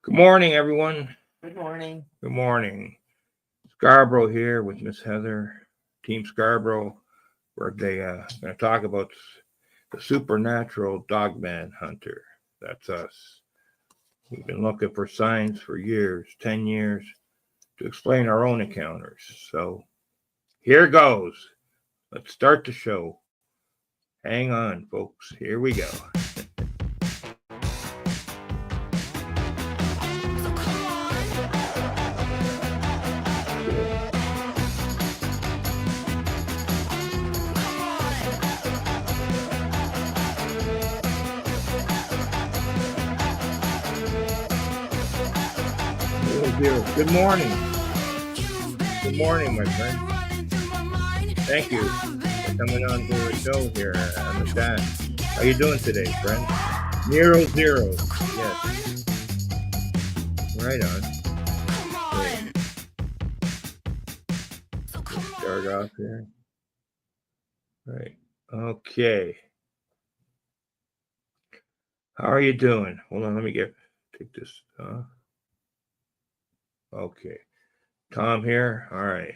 Good morning, everyone. Good morning. Good morning. Scarboro here with Miss Heather, Team Scarboro. We're going to talk about the supernatural Dogman hunter. That's us. We've been looking for signs for years, 10 years, to explain our own encounters. So here goes. Let's start the show. Hang on, folks. Here we go. Good morning. Good morning, my friend. Thank you for coming on to the show here on the chat. How you doing today, friend? Nero Zero. Yes. Right on. Wait. Start off here. Right. Okay. How are you doing? Hold on, let me take this. Okay. Tom here. All right.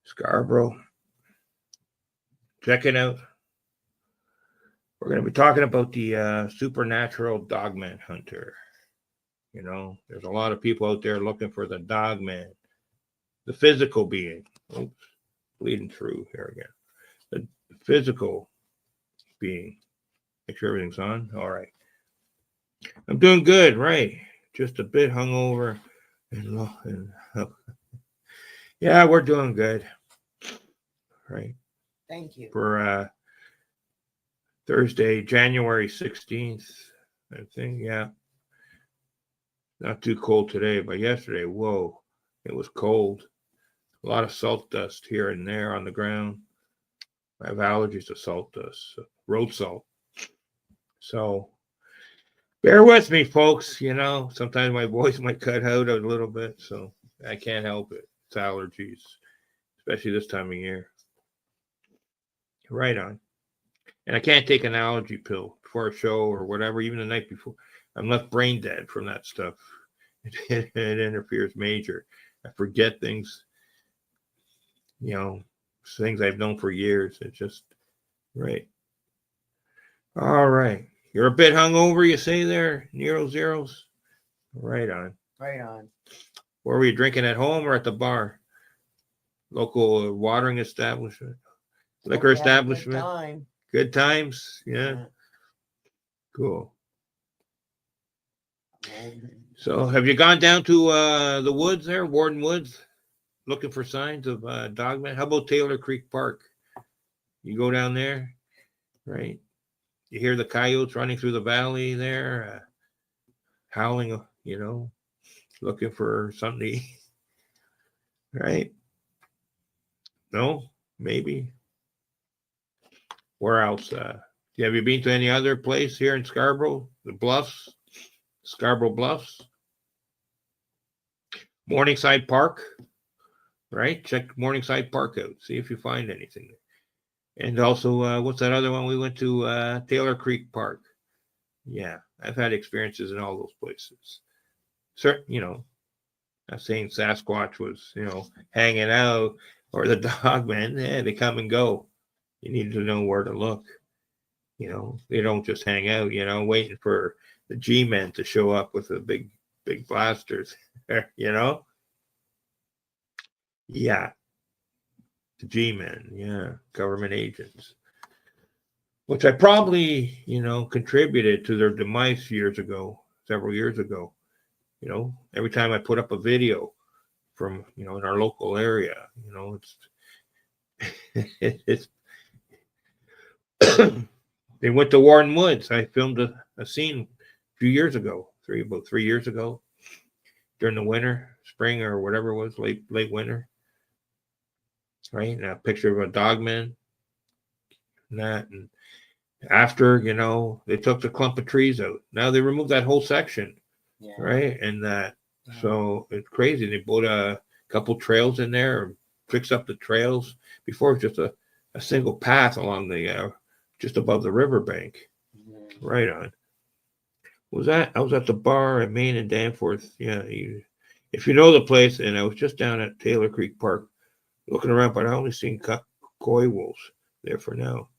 Scarboro. Check it out. We're going to be talking about the supernatural Dogman hunter. You know, there's a lot of people out there looking for the Dogman, the physical being. Oops, bleeding through here again. The physical being. Make sure everything's on. All right. I'm doing good, right? Just a bit hungover. Yeah, we're doing good. Right. Thank you. For Thursday, January 16th, I think. Yeah. Not too cold today, but yesterday, whoa, it was cold. A lot of salt dust here and there on the ground. I have allergies to salt dust, road salt. So bear with me, folks. You know, sometimes my voice might cut out a little bit, so I can't help it. It's allergies, especially this time of year. Right on. And I can't take an allergy pill before a show or whatever, even the night before. I'm left brain dead from that stuff. It interferes major. I forget things, you know, things I've known for years. It's just, right. All right. You're a bit hungover, you say there, Nero Zeros? Right on. Right on. Where were you drinking, at home or at the bar? Local watering establishment? Liquor establishment? Good time. Good times? Yeah. Cool. So have you gone down to the woods there, Warden Woods, looking for signs of Dogman? How about Taylor Creek Park? You go down there, right? You hear the coyotes running through the valley there, howling, you know, looking for something to eat, right? No, maybe. Where else? Have you been to any other place here in Scarborough? The Bluffs, Scarborough Bluffs, Morningside Park, right? Check Morningside Park out. See if you find anything. And also, what's that other one we went to? Taylor Creek Park. Yeah, I've had experiences in all those places. Certain, you know, not saying Sasquatch was, you know, hanging out or the Dogman. Yeah, they come and go. You need to know where to look. You know, they don't just hang out, you know, waiting for the G-men to show up with the big blasters, you know? Yeah. The G-men, yeah, government agents. Which I probably, you know, contributed to their demise several years ago. You know, every time I put up a video from, you know, in our local area, you know, it's they went to Warden Woods. I filmed a scene a few years ago, about 3 years ago, during the winter, spring or whatever it was, late winter. Right? And a picture of a Dogman. And after, you know, they took the clump of trees out. Now they removed that whole section. Yeah. Right? And so it's crazy. They put a couple trails in there, or fixed up the trails. Before it was just a single path along the just above the riverbank. Right on. I was at the bar at Main and Danforth. Yeah, if you know the place, and I was just down at Taylor Creek Park looking around, but I only seen koi wolves there for now.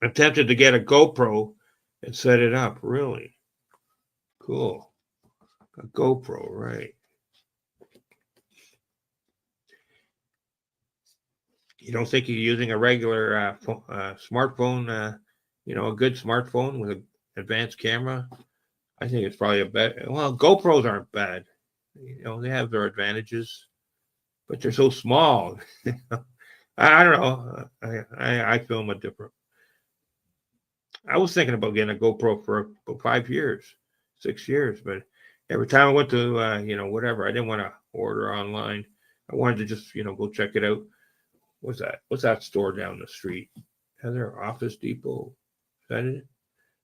I'm tempted to get a GoPro and set it up. Really cool. A GoPro, right? You don't think you're using a regular smartphone, a good smartphone with an advanced camera? I think it's probably a better. Well, GoPros aren't bad. They have their advantages, but they're so small. I don't know. I film a different. I was thinking about getting a GoPro for about 5 years, 6 years, but every time I went to, whatever, I didn't want to order online. I wanted to just, go check it out. What's that? What's that store down the street? Heather Office Depot. Is that it?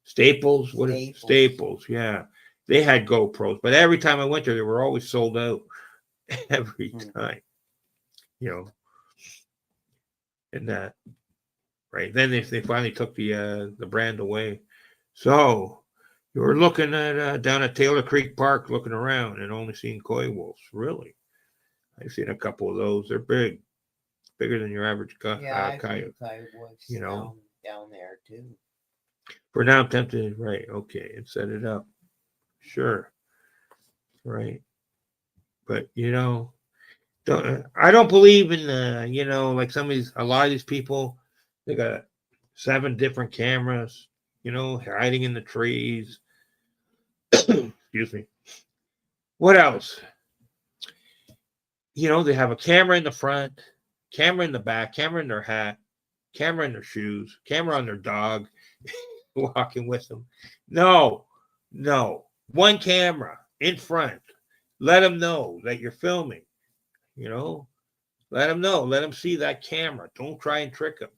Staples? What is it? Staples? Yeah. They had GoPros, but every time I went there, they were always sold out. Every time. And that. Right. Then they finally took the brand away. So you were looking at down at Taylor Creek Park, looking around and only seeing koi wolves. Really? I've seen a couple of those. They're bigger than your average coyote. Coyote down there too. For now, I'm tempted. Right. Okay, and set it up. Sure. Right. But I don't believe in like a lot of these people. They got 7 different cameras, hiding in the trees. Excuse me. What else? They have a camera in the front, camera in the back, camera in their hat, camera in their shoes, camera on their dog, walking with them. No. One camera in front. Let them know that you're filming. Let them know. Let them see that camera. Don't try and trick them.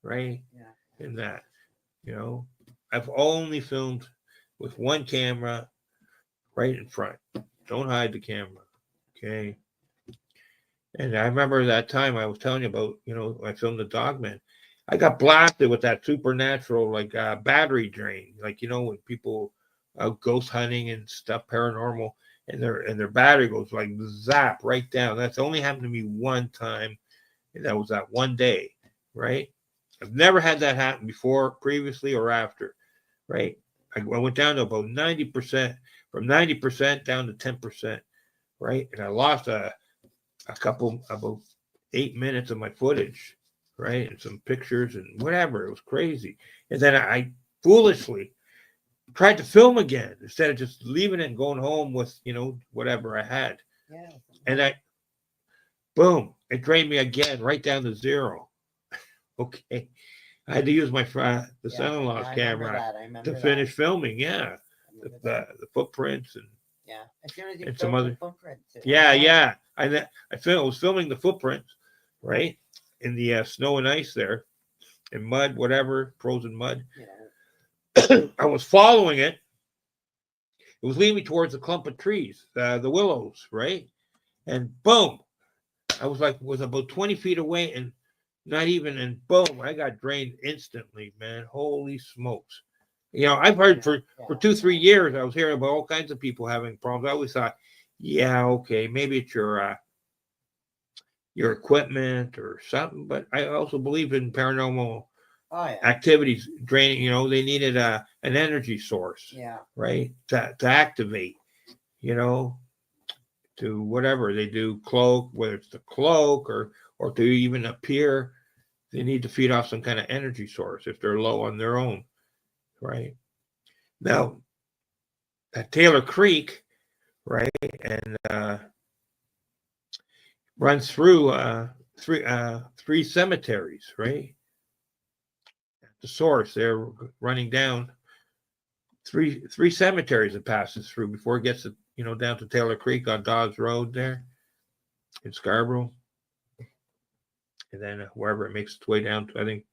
Right? Yeah. In that. I've only filmed with one camera right in front. Don't hide the camera. Okay. And I remember that time I was telling you about, I filmed the Dogman. I got blasted with that supernatural, battery drain. When people ghost hunting and stuff, paranormal, and their battery goes like zap right down. That's only happened to me one time, and that was that one day, right? I've never had that happen before, previously, or after, right? I went down to about 90%, from 90% down to 10%, right? And I lost a couple, about 8 minutes of my footage, right? And some pictures and whatever. It was crazy. And then I foolishly tried to film again instead of just leaving it and going home with, whatever I had. Yeah. And boom, it drained me again right down to 0. Okay. I had to use my the son-in-law's camera to finish filming. Yeah. The footprints and as soon as you and some other footprints. Yeah. I was filming the footprints, right, in the snow and ice there, and mud, whatever, frozen mud. I was following it. It was leading me towards a clump of trees, the willows, right, and boom, I was about 20 feet away, and not even, and boom, I got drained instantly, man. Holy smokes. I've heard for 2-3 years, I was hearing about all kinds of people having problems. I always thought, yeah, okay, maybe it's your equipment or something. But I also believe in paranormal activities draining. They needed an energy source, right, to activate. To whatever they do, cloak, whether it's the cloak or to even appear, they need to feed off some kind of energy source if they're low on their own, right? Now, at Taylor Creek, right, and runs through three cemeteries, right? At the source, they're running down three cemeteries it passes through before it gets to, down to Taylor Creek on Dawes Road there in Scarboro, and then wherever it makes its way down to, I think,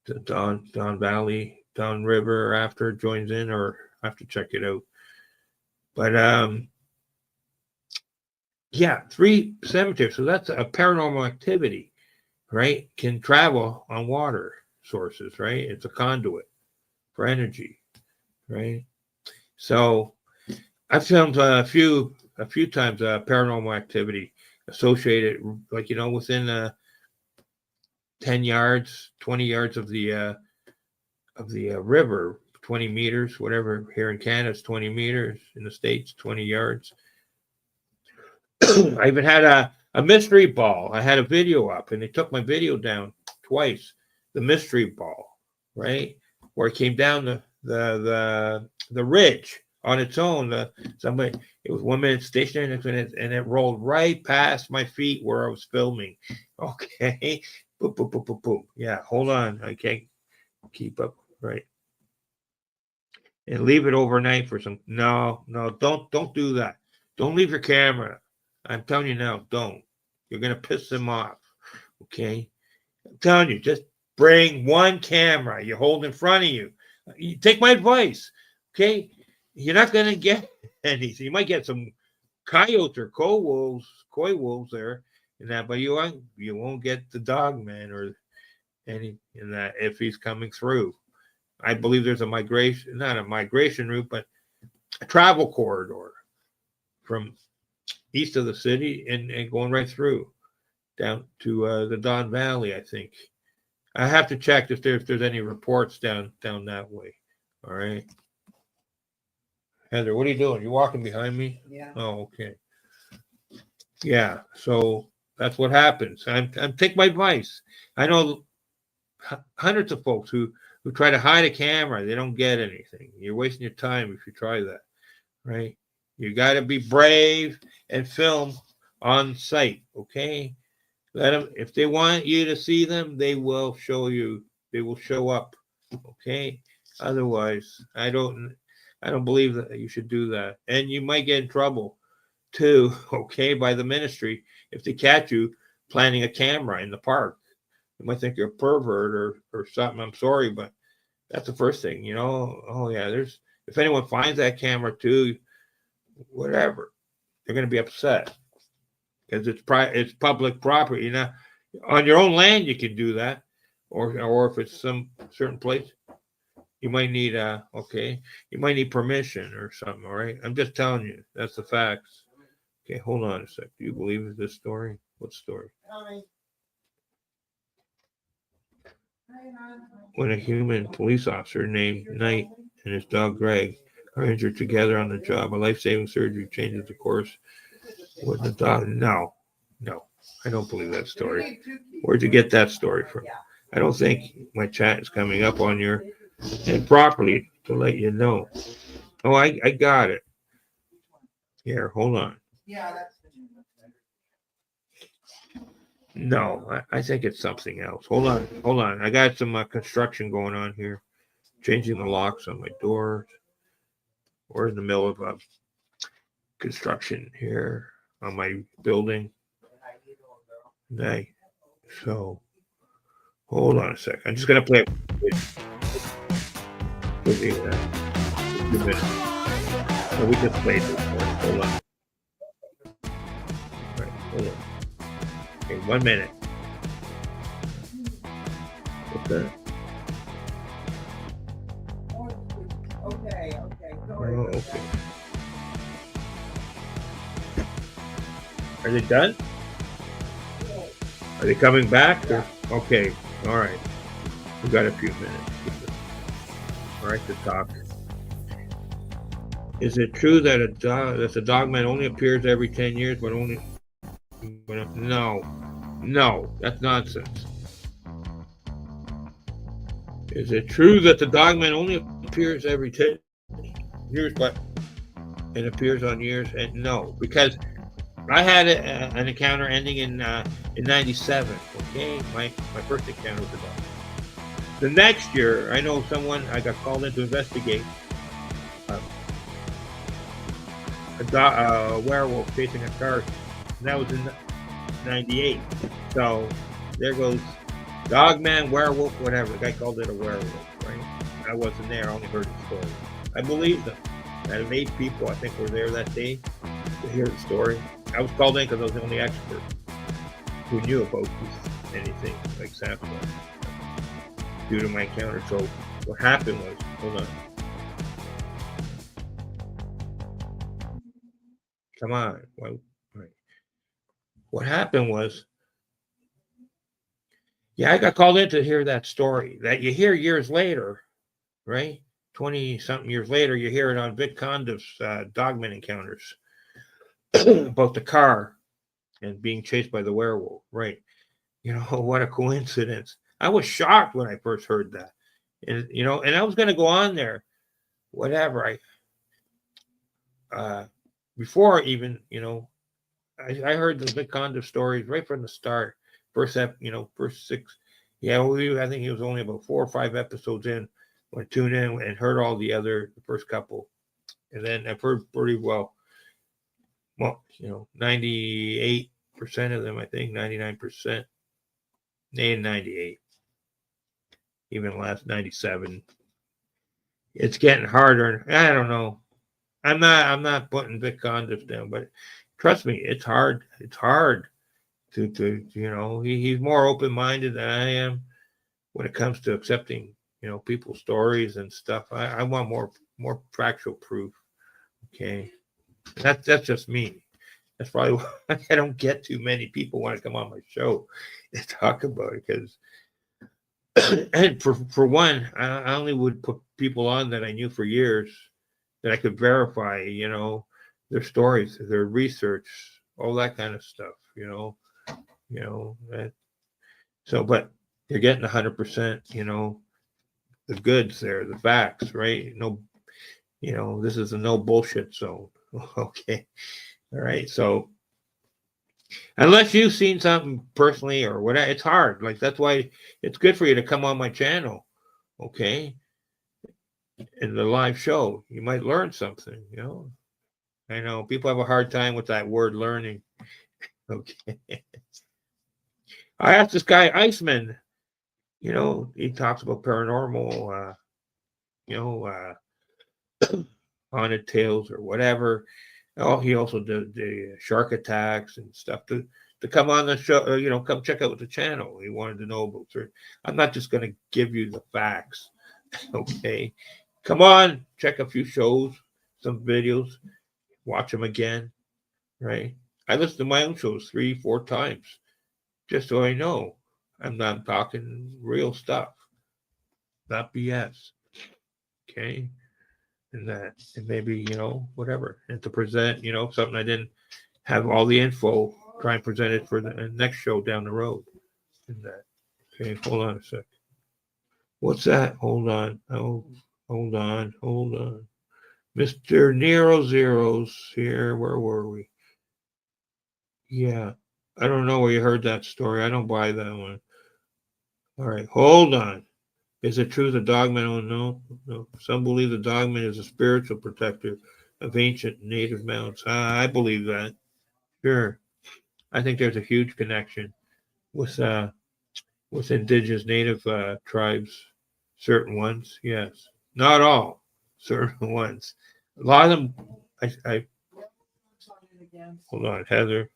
to Don Valley, Don River after it joins in, or I have to check it out. But yeah, 3 cemeteries. So that's a paranormal activity, right? Can travel on water sources, right? It's a conduit for energy, right? So I've filmed a few times paranormal activity associated, like within 10 yards, 20 yards of the river, 20 meters, whatever. Here in Canada, it's 20 meters. In the States, 20 yards. I even had a mystery ball. I had a video up, and they took my video down twice. The mystery ball, right, where it came down the ridge on its own. It was 1 minute stationary, and it rolled right past my feet where I was filming. Okay, boom, boom, boom, boom, boom. Yeah, hold on, I can't keep up, right? And leave it overnight for some. No, don't do that. Don't leave your camera. I'm telling you now, don't. You're gonna piss them off. Okay, I'm telling you, just bring one camera you hold in front of you. You take my advice. Okay, you're not gonna get anything. You might get some coyotes or coy wolves there in that, but you won't get the Dogman or any in that if he's coming through. I believe there's not a migration route, but a travel corridor from east of the city and going right through down to the Don Valley, I think. I have to check if there's any reports down that way. All right. Heather, what are you doing? You walking behind me? Yeah. Oh, okay. Yeah, so that's what happens. I'm take my advice. I know hundreds of folks who try to hide a camera. They don't get anything. You're wasting your time if you try that, right? You got to be brave and film on site, okay? Let them, if they want you to see them, they will show you. They will show up, okay? Otherwise, I don't believe that you should do that. And you might get in trouble too, okay, by the ministry if they catch you planting a camera in the park. You might think you're a pervert or something. I'm sorry, but that's the first thing, Oh yeah, if anyone finds that camera too, whatever, they're going to be upset because it's public property. On your own land you can do that, or if it's some certain place, you might need permission or something. All right, I'm just telling you, that's the facts. Okay, hold on a sec. Do you believe this story? What story? When a human police officer named Knight and his dog Greg are injured together on the job, a life-saving surgery changes the course with the dog. No, I don't believe that story. Where'd you get that story from? I don't think my chat is coming up on your head properly to let you know. Oh, I got it. Here, hold on. No, I think it's something else. Hold on. I got some construction going on here. Changing the locks on my doors. We're in the middle of construction here on my building. So, hold on a sec. I'm just going to play it. We'll do that. 2 minutes. So we just played this one. Hold on. All right, hold on. Okay, 1 minute. What's that? Okay. Oh, okay. Are they done? Are they coming back? Okay. All right. We got a few minutes. All right, to talk. Is it true that the Dogman only appears every 10 years, but only? No, that's nonsense. Is it true that the Dogman only appears every 10 years, but it appears on years? And no, because I had an encounter ending in 97. Okay, my first encounter with the dog. The next year, I know I got called in to investigate a werewolf chasing a car. And that was in 98. So there goes Dogman, werewolf, whatever. The guy called it a werewolf, right? I wasn't there. I only heard the story. I believed them. Out of 8 people, I think, were there that day to hear the story. I was called in because I was the only expert who knew about anything like Sasquatch due to my encounter. So what happened was, hold on. Come on. Right. What happened was, yeah, I got called in to hear that story that you hear years later, right? 20 something years later, you hear it on Vic Condif's Dogman encounters about the car and being chased by the werewolf, right? What a coincidence. I was shocked when I first heard that. And I was going to go on there, whatever. Uh, Before even, I heard the Vic Condif stories right from the start. First six. Yeah, I think he was only about 4 or 5 episodes in when I tuned in and heard all the first couple. And then I've heard pretty well, 98% of them, I think, 99%, and 98, even last 97. It's getting harder. I don't know. I'm not putting Vic Condif down, but trust me, it's hard. It's hard he's more open minded than I am when it comes to accepting, people's stories and stuff. I want more factual proof. Okay. That's just me. That's probably why I don't get too many people want to come on my show and talk about it because and for one, I only would put people on that I knew for years that I could verify, their stories, their research, all that kind of stuff, that, so, but you're getting 100%, the goods there, the facts, right? No, this is a no bullshit zone. Okay. All right. So unless you've seen something personally or whatever, it's hard. Like that's why it's good for you to come on my channel. Okay. In the live show, you might learn something, I know people have a hard time with that word learning. Okay. I asked this guy Iceman, he talks about paranormal, haunted tales or whatever. Oh, he also did the shark attacks and stuff to come on the show, come check out the channel. He wanted to know about certain. I'm not just going to give you the facts. Okay. Come on, check a few shows, some videos, watch them again, right? I listen to my own shows 3, 4 times just so I know I'm not talking real stuff, not BS. Okay. And maybe, whatever. And to present, something I didn't have all the info, try and present it for the next show down the road. And that. Okay, hold on a sec. What's that? Hold on. Oh, hold on. Mr. Nero Zeros here. Where were we? Yeah. I don't know where you heard that story. I don't buy that one. All right, hold on. Is it true the dogman? Oh, no. Some believe the dogman is a spiritual protector of ancient native mounts. I believe that. Sure. I think there's a huge connection with indigenous native tribes. Certain ones, yes. Not all. Certain ones. A lot of them. I hold on, Heather.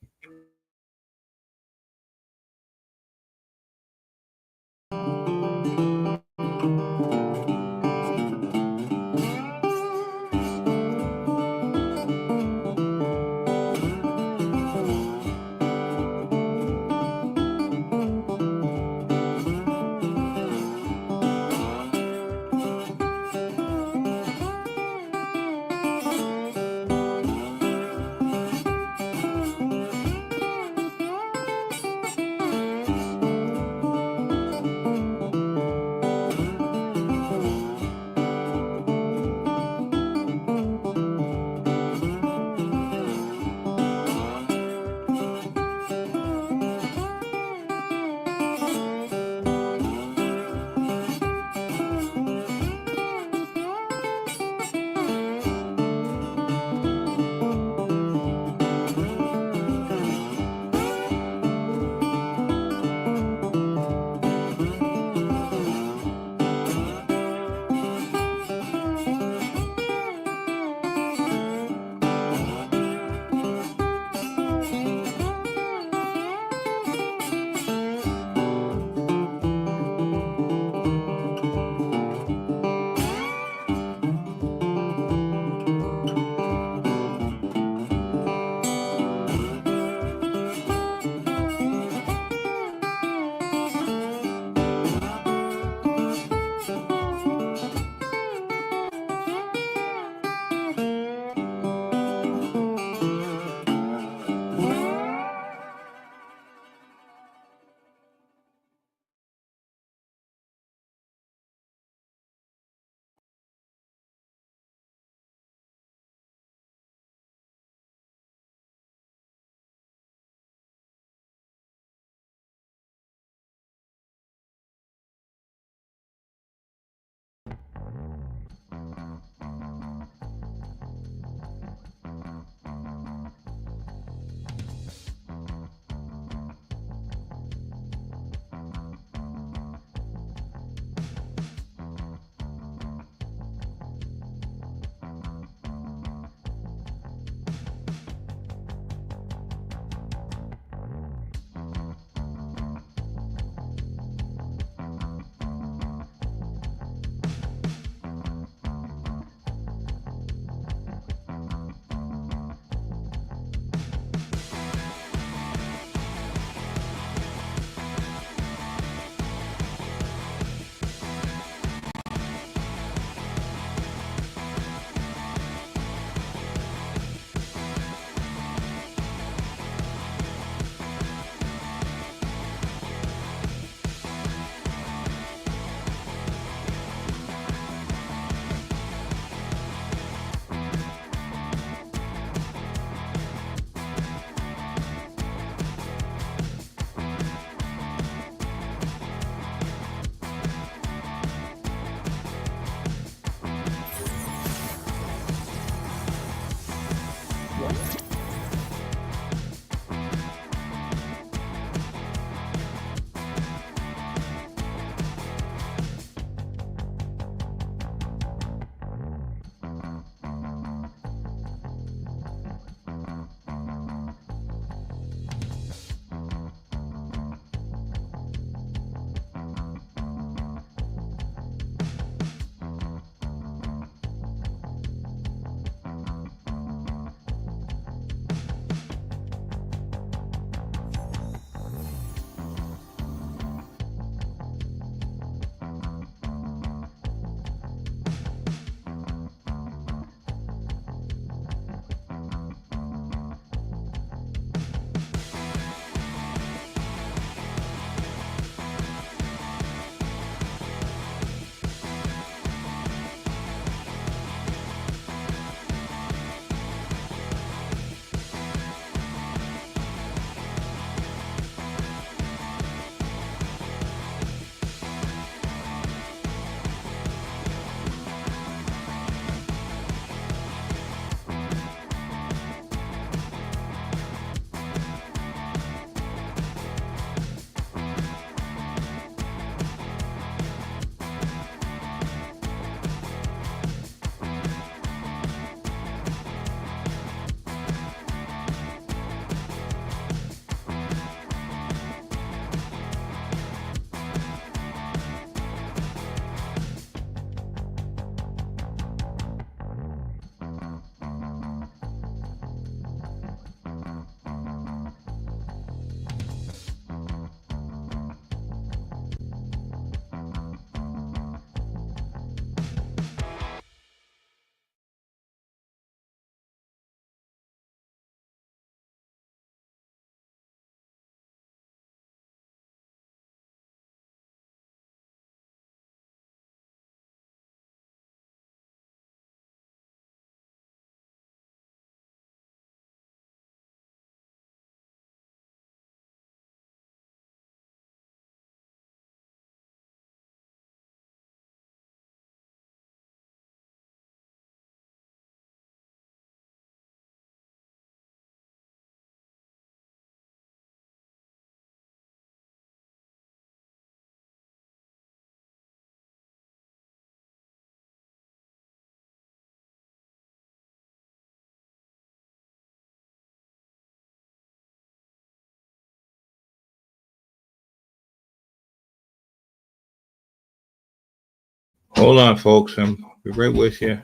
Hold on, folks. I'm be right with you.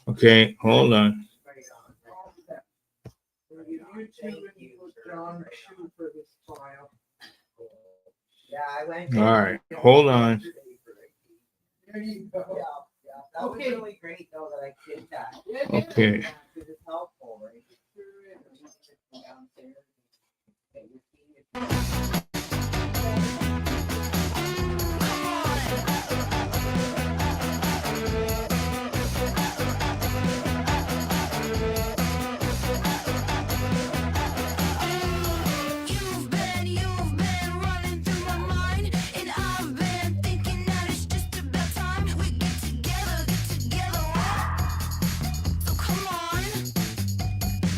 Okay, hold on. All right, hold on. There you go. Yeah, yeah. That was really great though that I did that. Okay. Because it's helpful, right? Downstairs. Okay, your feet.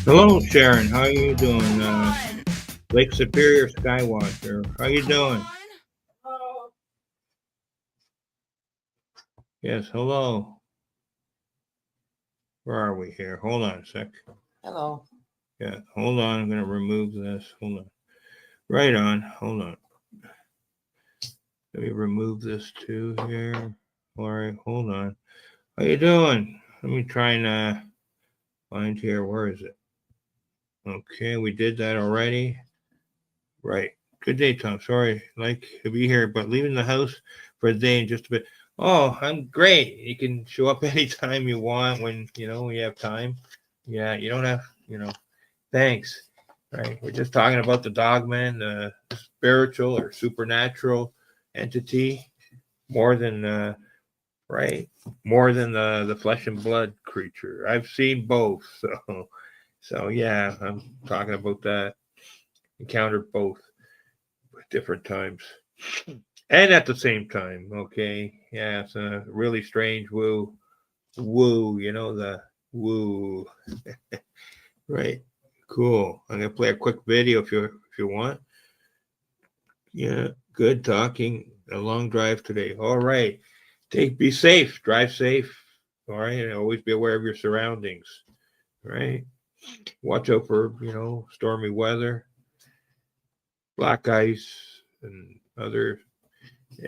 Hello, Sharon. How are you doing? Lake Superior Skywatcher. How you doing? Oh, Yes, hello. Where are we here? Hold on a sec. hello. Yeah, hold on. I'm going to remove this. Hold on. Right on. Hold on. Let me remove this too here. All right, hold on. How you doing? Let me try and find here. Where is it? Okay, we did that already. Right. Good day, Tom. Sorry, like to be here, but leaving the house for a day in just a bit. Oh, I'm great. You can show up anytime you want when when you have time. Yeah, you don't have, thanks. Right. We're just talking about the Dogman, the spiritual or supernatural entity, more than right, more than the flesh and blood creature. I've seen both, so yeah, I'm talking about that. Encountered both at different times and at the same time. Okay, yeah, it's a really strange woo. You know the woo, right? Cool. I'm gonna play a quick video if you want. Yeah, good talking. A long drive today. All right. Be safe. Drive safe. All right. And always be aware of your surroundings. Right. Watch out for, stormy weather, black ice, and other,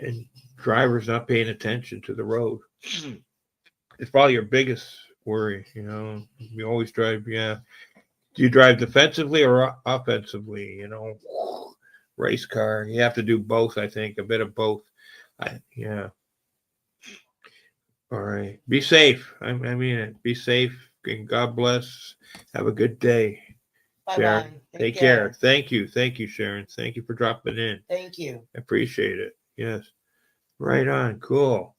and drivers not paying attention to the road. It's probably your biggest worry. You always drive. Yeah. Do you drive defensively or offensively? Race car. You have to do both, I think, a bit of both. Yeah. All right. Be safe. I mean it. Be safe. And God bless. Have a good day, Sharon. Bye-bye. Take care. Thank you. Thank you, Sharon. Thank you for dropping in. Thank you. I appreciate it. Yes. Right on. Cool.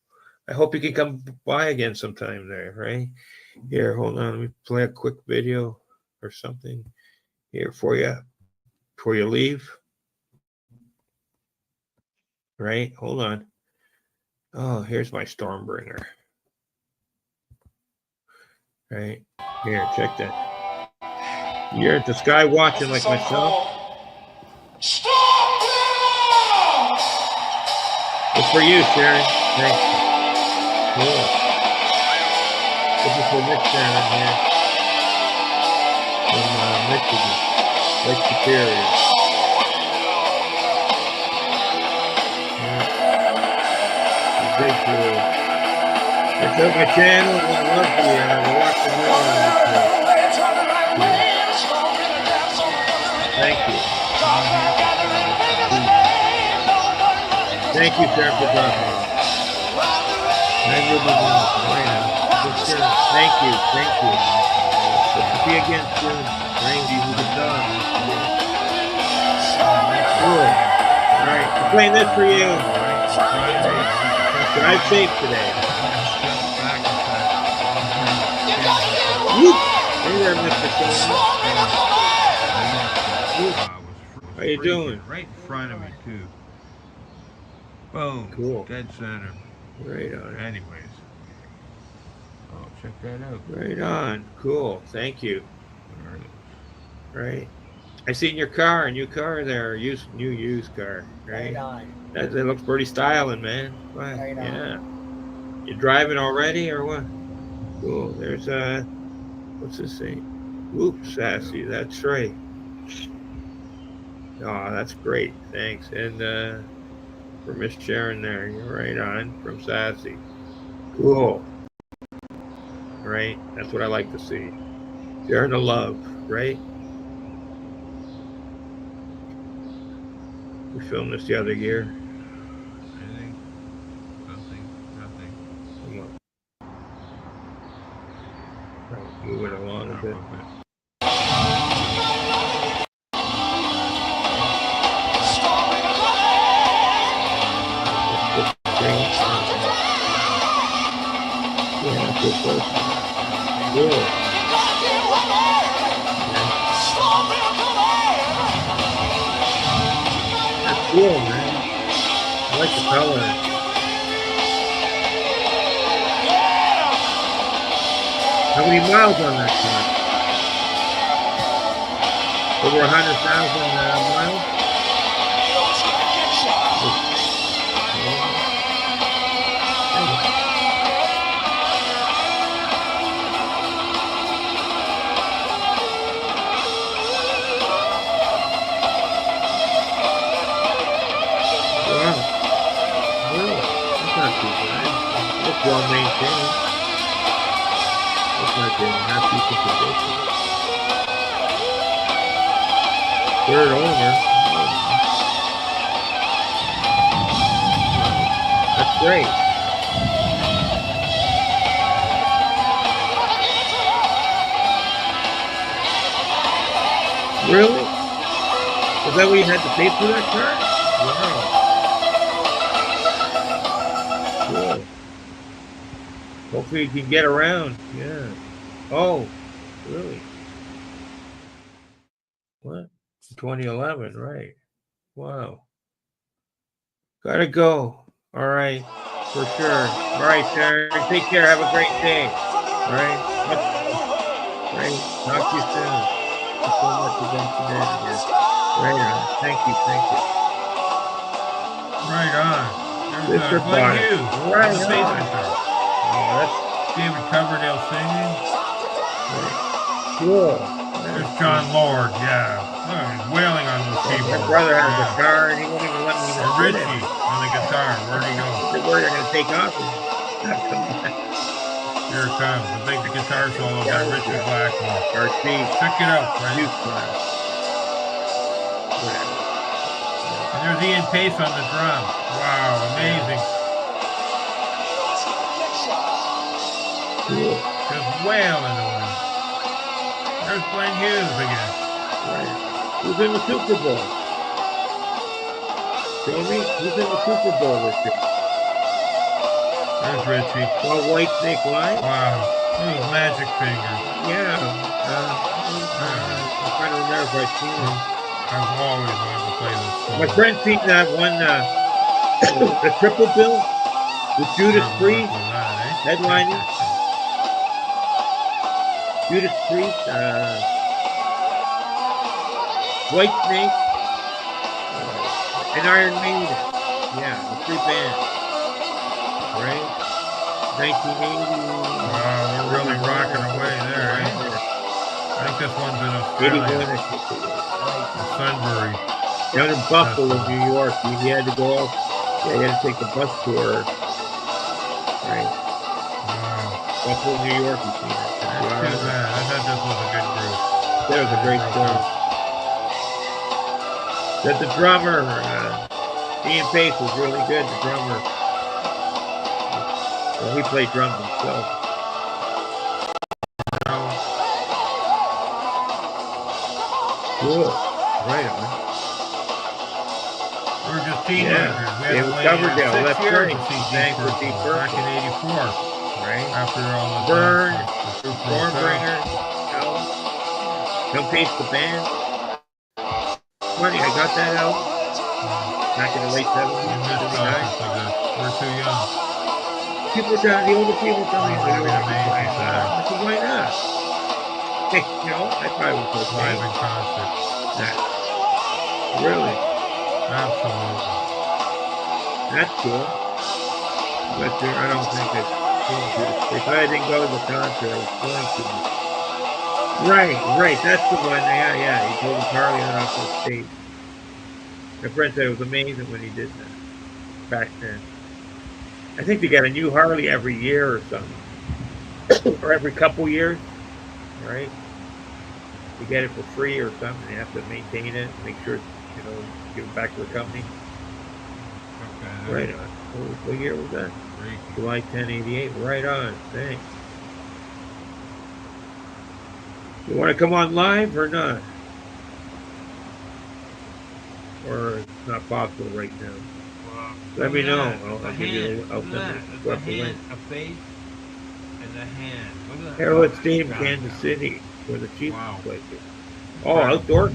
I hope you can come by again sometime there, right? Here, hold on. Let me play a quick video or something here for you before you leave. Right? Hold on. Oh, here's my Stormbringer. Right? Here, check that. You're at the sky watching like myself. It's for you, Sharon. Thanks. Cool. This is for Nick Sharon here from Michigan, Lake Superior. Yeah. Big cool. Check out my channel. I love the watching you on this. Thank you. Thank you, Sharon, for dropping in. Thank you. Thank you. Hope to see you again soon. Rangy, who's a dog. Cool. All right. I'm playing this for you. Drive safe today. Whoop. Hey there, Mr. Coleman. How you doing? Right in front of me, too. Boom. Cool. Dead center. Right on. Anyways. Oh, check that out. Right on. Cool. Thank you. Right. I seen your car, a new car there, new used car. Right. That looks pretty styling, man. Right on. Yeah. You driving already or what? Cool. There's what's this thing? Whoop, sassy. That's right. Oh, that's great. Thanks. And for Miss Sharon there, you're right on from Sassy. Cool. Right? That's what I like to see. Sharing the love, right? We filmed this the other year. Anything? Nothing. Right, move it along a bit. Yeah, good person. Cool. That's cool, man. I like the color. How many miles on that car? Over 100,000 miles. Wow. Really? That's not too bad. Looks well maintained. Looks like they're in half decent condition. Third owner. That's great. Really? Is that what you had to pay for that car? Wow. Cool. Hopefully you can get around. Yeah. Oh, really? What? 2011, right. Wow. Gotta go. All right. For sure. All right, Sharon. Take care. Have a great day. All right. Great. Talk to you soon. Thanks so much again today. Right on. Thank you. Thank you. Right on. There's Mr. Glenn Bart. Hughes. Right The on. bass guitar. Oh, that's David Coverdale singing. cool. There's John Lord, yeah. Oh, he's wailing on those My keyboards. brother has a Yeah. guitar and he won't even let me even And sit in Richie it. on the guitar. Where'd he go? They're worried I'm gonna take off. Here it comes. The big guitar solo by Richie Blackmore. RC. Check it out, friends. Juice class. And there's Ian Pace on the drums. Wow, amazing. Cool. Just wailing away. There's Glenn Hughes again. Right. Who's in the Super Bowl? Jamie, who's in the Super Bowl this year? There's Richie. Oh, White Snake Line? Wow. Those magic fingers. Yeah. I'm trying to remember if I've seen him. I've always wanted to play this song. My friend seen that one, the triple bill with Judas Priest headlining. Judas Priest, White Snake, and Iron Maiden. Yeah, the three bands. Right? 1980. Wow, we're really rocking away there, eh? I think this one's in 81. Australia. Sunbury. Down in Buffalo, New York. He had to go out. Yeah, he had to take the bus tour. Right? Wow. Buffalo, New York, you seen it. That's too bad. I thought this was a good group. That was a great song. That the drummer, Ian Pace was really good. The drummer, well, he played drums himself. Cool. Right on. We're just teenagers. Yeah. We It was Coverdale. 6 That's years right. to see Thanks for Deep Deep Purple back in Purple. '84. Right? After all the Burn, the Stormbringer, Don't Face the Band. Funny, I got that out back in the late 70s. We missed concerts like this. We're too young. People down, the older people tell me, Oh, that'd be amazing. I said, why not? Hey, you know, I probably would go Live in concert. Really? Absolutely. That's cool. But I don't think it's if I didn't go to the concert, I was going to. Right. That's the one. Yeah. He told Harley on off the stage. My friend said it was amazing when he did that back then. I think they got a new Harley every year or something, or every couple years, right? You get it for free or something. You have to maintain it, make sure give it back to the company. Okay. Right on. What year was that? July 10, 88. Right on. Thanks. You want to come on live or not? Or it's not possible right now? Well, Let me know. I'll give you. I'll send a the link. a face, and a hand. Look at that. Harold Steam, Kansas City, where the Chiefs play. Oh, Right. outdoor.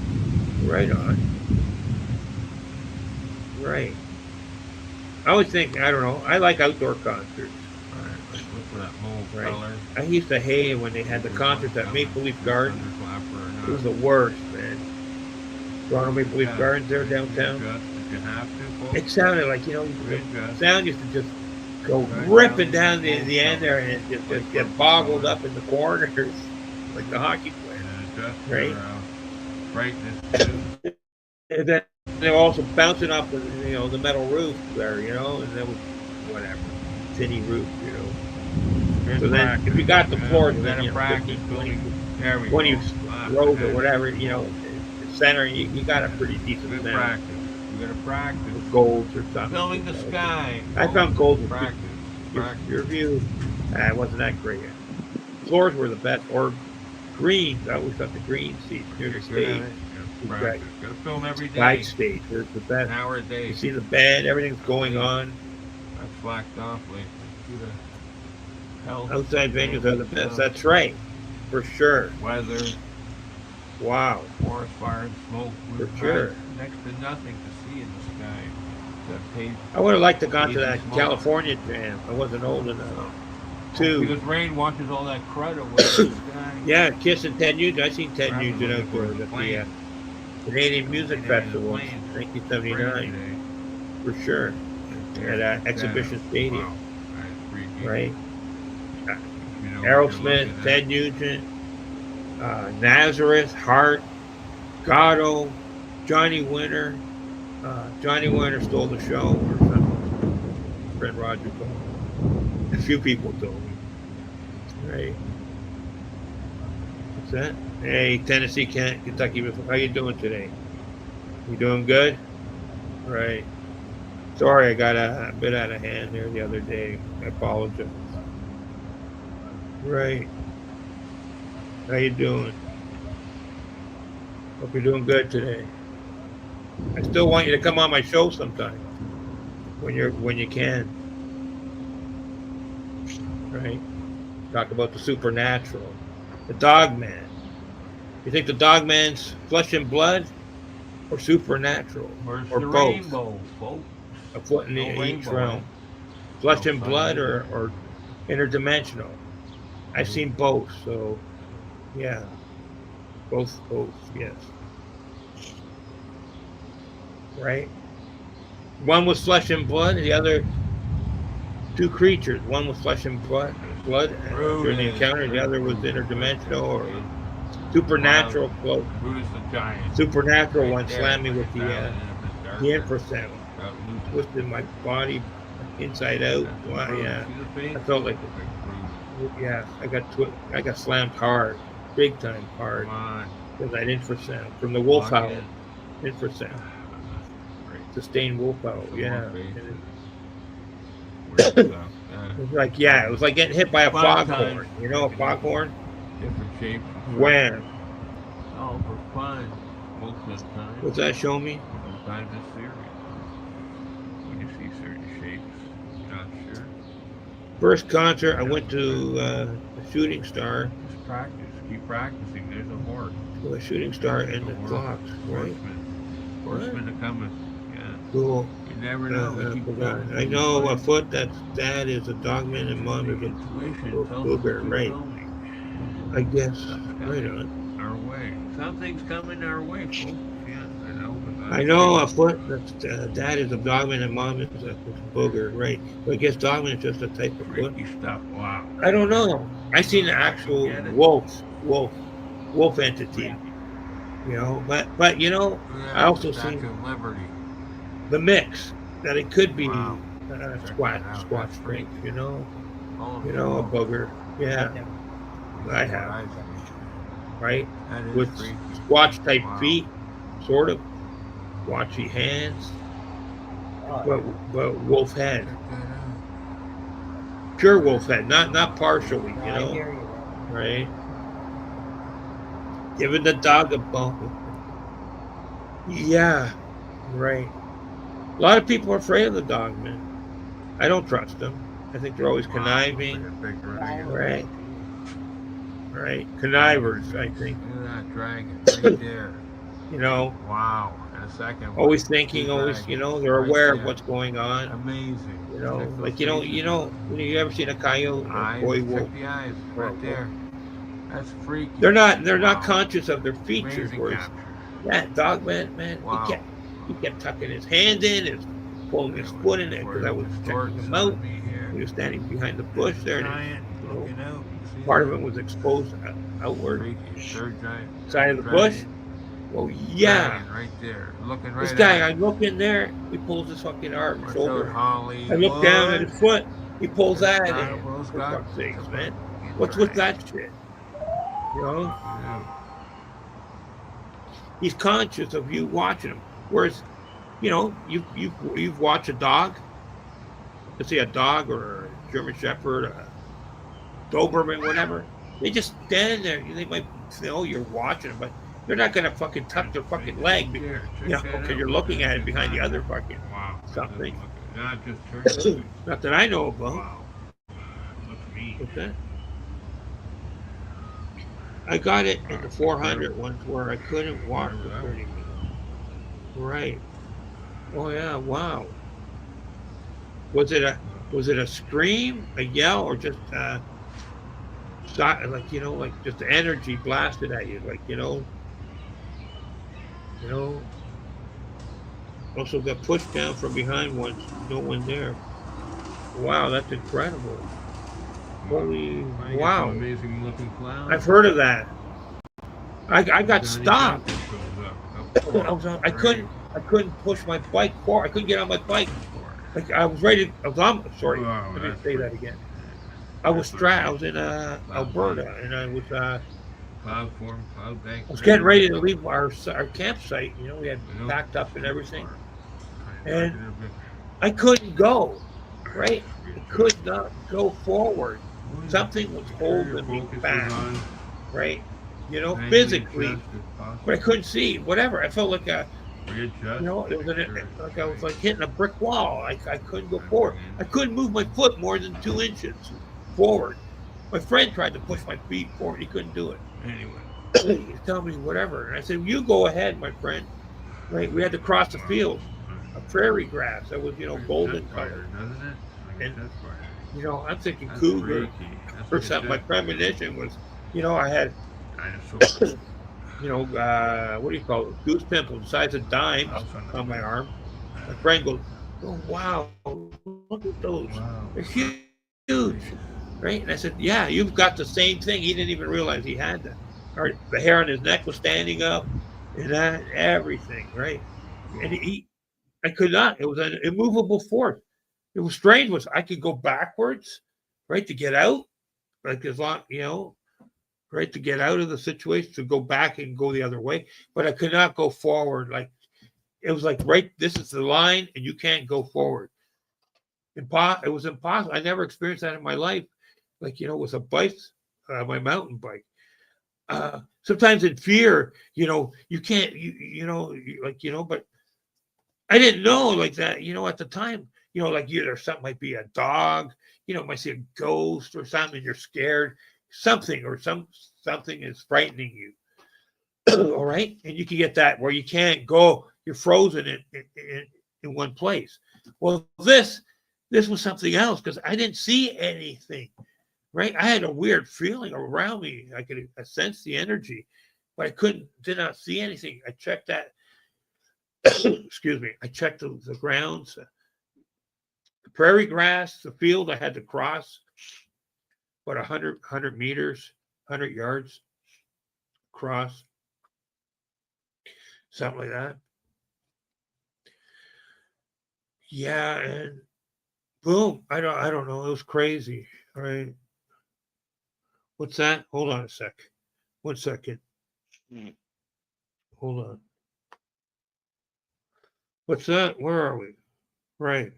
Right on. Right. I always think, I don't know, I like outdoor concerts. Alright, let's look for that mauve Right. color. I used to hate it when they had the concerts at Maple Leaf Garden. It was the worst, man. Toronto Maple Leaf Yeah. Gardens there Did you downtown. adjust? Did you have to, folks? It sounded like, the Readjust. sound used to just go Right ripping down down the end there, and it just like get purple boggled color. up in the corners like the hockey player, And adjust right? your brightness too. And then they're also bouncing off the metal roof there, and that was whatever, tinny roof, Good So then, practice. if you got the floor, You then gotta practice 15, 20, There we 20 go. Ah, rows or that's whatever, it. the center, you got a pretty decent Good sound. practice. You gotta practice. With golds or something. Filming the sky. I found gold with Practice. your view. Wasn't that great. Floors were the best, or greens. I always thought the green seats near the stage. Practice. Gotta film every day. Side stage, they're the best. An hour a day. You see the bed, everything's going on. I slacked off lately. Outside venues are the best. That's right, for sure. Weather. Wow. Forest fire and smoke. For sure. Next to nothing to see in the sky. I would have liked to gone to that California jam. I wasn't old enough. Because rain washes all that crud away from the sky. Yeah, Kiss and Ted Nugent. I seen Ted Nugent out there at the Canadian Music Festival in 1979. For sure. At Exhibition Stadium. Wow. Right? Aerosmith, Ted Nugent, Nazareth, Hart, Gatto, Johnny Winter. Johnny Winter stole the show or something. Fred Rogers told me. A few people told me. Right? What's that? Hey, Tennessee, Kentucky, how you doing today? You doing good? Right. Sorry, I got a bit out of hand there the other day. I apologize. Right. How you doing? Hope you're doing good today. I still want you to come on my show sometime when you can. Right? Talk about the supernatural. The Dogman. You think the Dogman's flesh and blood or supernatural? Or the both? Rainbow, folks. A foot in each rainbow. realm. Flesh and blood or interdimensional. I've seen both, so yeah. Both, yes. Right? One was flesh and blood, the other two creatures. One was flesh and blood during the encounter, the other was interdimensional or supernatural close. Brutus the Giant. Supernatural one slammed me with the infrasound. Twisted my body inside out. Wow, yeah. I felt like I got slammed hard, big time hard, because I had infrasound from the wolf howl. Infrasound. Sustained wolf howl, yeah. It was like getting hit by a foghorn. You know, a foghorn? Different shapes. Wham. Oh, for fun. Most of the time. What's that show me? Sometimes it's serious. When you see certain shapes, you're not sure. First concert, I went to a Shooting Star. Just practice. Keep practicing. There's a horse. To a Shooting Star and the clocks, right? Horseman are coming. Yeah. Cool. You never know. I know a foot that's dad is a Dogman and mom is a booger, right? I guess. Right on. Our way. Something's coming our way, folks. Yeah, I know. I know a foot that's dad is a Dogman and mom is a booger, right? But I guess Dogman is just a type of foot. Freaky stuff. Wow. I don't know. I seen the actual wolf entity. You know, but I also seen the mix that it could be Squatch freak, a booger. Yeah, I have. Right? With Squatch type feet, sort of. Squatchy hands, but wolf head. Pure wolf head, not partially, right? Giving the dog a bone. Yeah, right. A lot of people are afraid of the Dogman. I don't trust them. I think they're always conniving. Right. Connivers, I think. Look at that dragon right there. Wow. And a second one. Always thinking, they're aware of what's going on. Amazing. Like when you ever seen a coyote or boy wolf? The eyes right there. That's freaky. They're not conscious of their features, whereas That Dogman, man, Wow. he kept tucking his hand in, his pulling his foot in it Before because I it was checking distorts him on out. me here. He was standing behind the bush There's a there, and giant you know, looking out. See part of that? it was exposed outward, Freaky. Third giant side of the bush. dragon. Well, yeah, Dragon right there. Looking this right at guy, I us. look in there, he pulls his fucking arm, Watch out, shoulder. I look down at Hollywood. his foot, he pulls There's that in. Scarborough's For got fuck's the sakes, man. fucking What's with dragon. that shit? You know, Yeah. he's conscious of you watching him. Whereas, you've watched a dog, let's say a dog or a German Shepherd, a Doberman, whatever. They just stand there. They might say, "Oh, you're watching them," but they're not gonna fucking tuck their fucking leg, There, check that because out. you're looking That's at it just behind the not. other fucking Wow. something. Not just turn. Not that I know about. Wow. Looks mean. What's that? I got it in the 400 ones where I couldn't walk Whatever for that 30 was. minutes. Right. Oh yeah. Wow. Was it a scream, a yell, or just like like just the energy blasted at you, like you know. Also got pushed down from behind once, no one there. Wow, that's incredible. Holy I get some wow. amazing looking I've clowns. heard of that. I got Johnny stopped. Duncan shows up. Of I was course. I couldn't push my bike forward. I couldn't get on my bike. Of course. Like I was ready. I was on. Sorry, Wow, let me that's say pretty. that again. That's what I was in cloud Alberta, bank. and Cloud form, cloud bank. I was getting ready to leave our campsite. We had Nope, packed up and too everything, far. Kind of and darker than I couldn't go. a Right, I could not go forward. Something was Sure your holding me focus was back. on Right, manually physically, adjust if but I possible. couldn't see. Whatever. I felt like Readjust it to was make sure it's like I was right. like hitting a brick wall. I couldn't go And forward. bring I in. couldn't move my foot more than 2 inches forward. My friend tried to push my feet forward. He couldn't do it. Anyway. He's telling me whatever. And I said, "You go ahead, my friend." Right. We had to cross the field, a prairie grass that was, golden Fire, color. doesn't it? Like And, a test fire. I'm thinking That's cougar freaky. That's or like a something. My test fire. premonition was, I had, Dinosaur. what do you call it? Goose pimples the size of dimes House on the on my left. arm. My friend goes, "Oh, wow, look at those. Wow. They're huge." Right? And I said, "Yeah, you've got the same thing." He didn't even realize he had that. Or the hair on his neck was standing up and that, everything, right? And I could not. It was an immovable force. It was strange. Was I could go backwards, right, to get out, like as long, right, to get out of the situation, to go back and go the other way, but I could not go forward. Like it was like, right, this is the line, and you can't go forward. It was impossible. I never experienced that in my life. Like with a bike, my mountain bike. Sometimes in fear, you can't, but I didn't know like that, at the time, like either something might be a dog, might see a ghost or something, you're scared, something or something is frightening you. All right. And you can get that where you can't go, you're frozen in one place. Well, this was something else because I didn't see anything. Right. I had a weird feeling around me. I sensed the energy, but did not see anything. I checked that. Excuse me. I checked the grounds, the prairie grass, the field I had to cross, about 100 meters, 100 yards across, something like that. Yeah, and boom, I don't know. It was crazy. All right. What's that? Hold on a sec. 1 second. Hold on. What's that? Where are we? Right.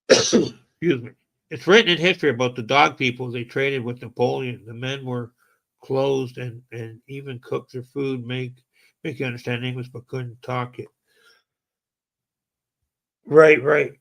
Excuse me. It's written in history about the dog people they traded with Napoleon. The men were closed and even cooked their food, make you understand English, but couldn't talk it. Right, right.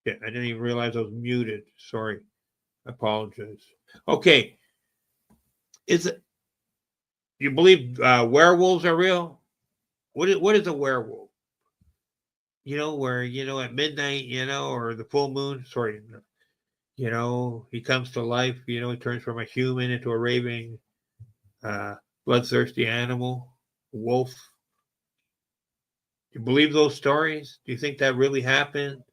Shit, I didn't even realize I was muted. Sorry. I apologize. Okay. Is it, you believe werewolves are real? What is a werewolf? Where, at midnight, or the full moon, sorry, he comes to life, he turns from a human into a raving, bloodthirsty animal, wolf. Do you believe those stories? Do you think that really happened?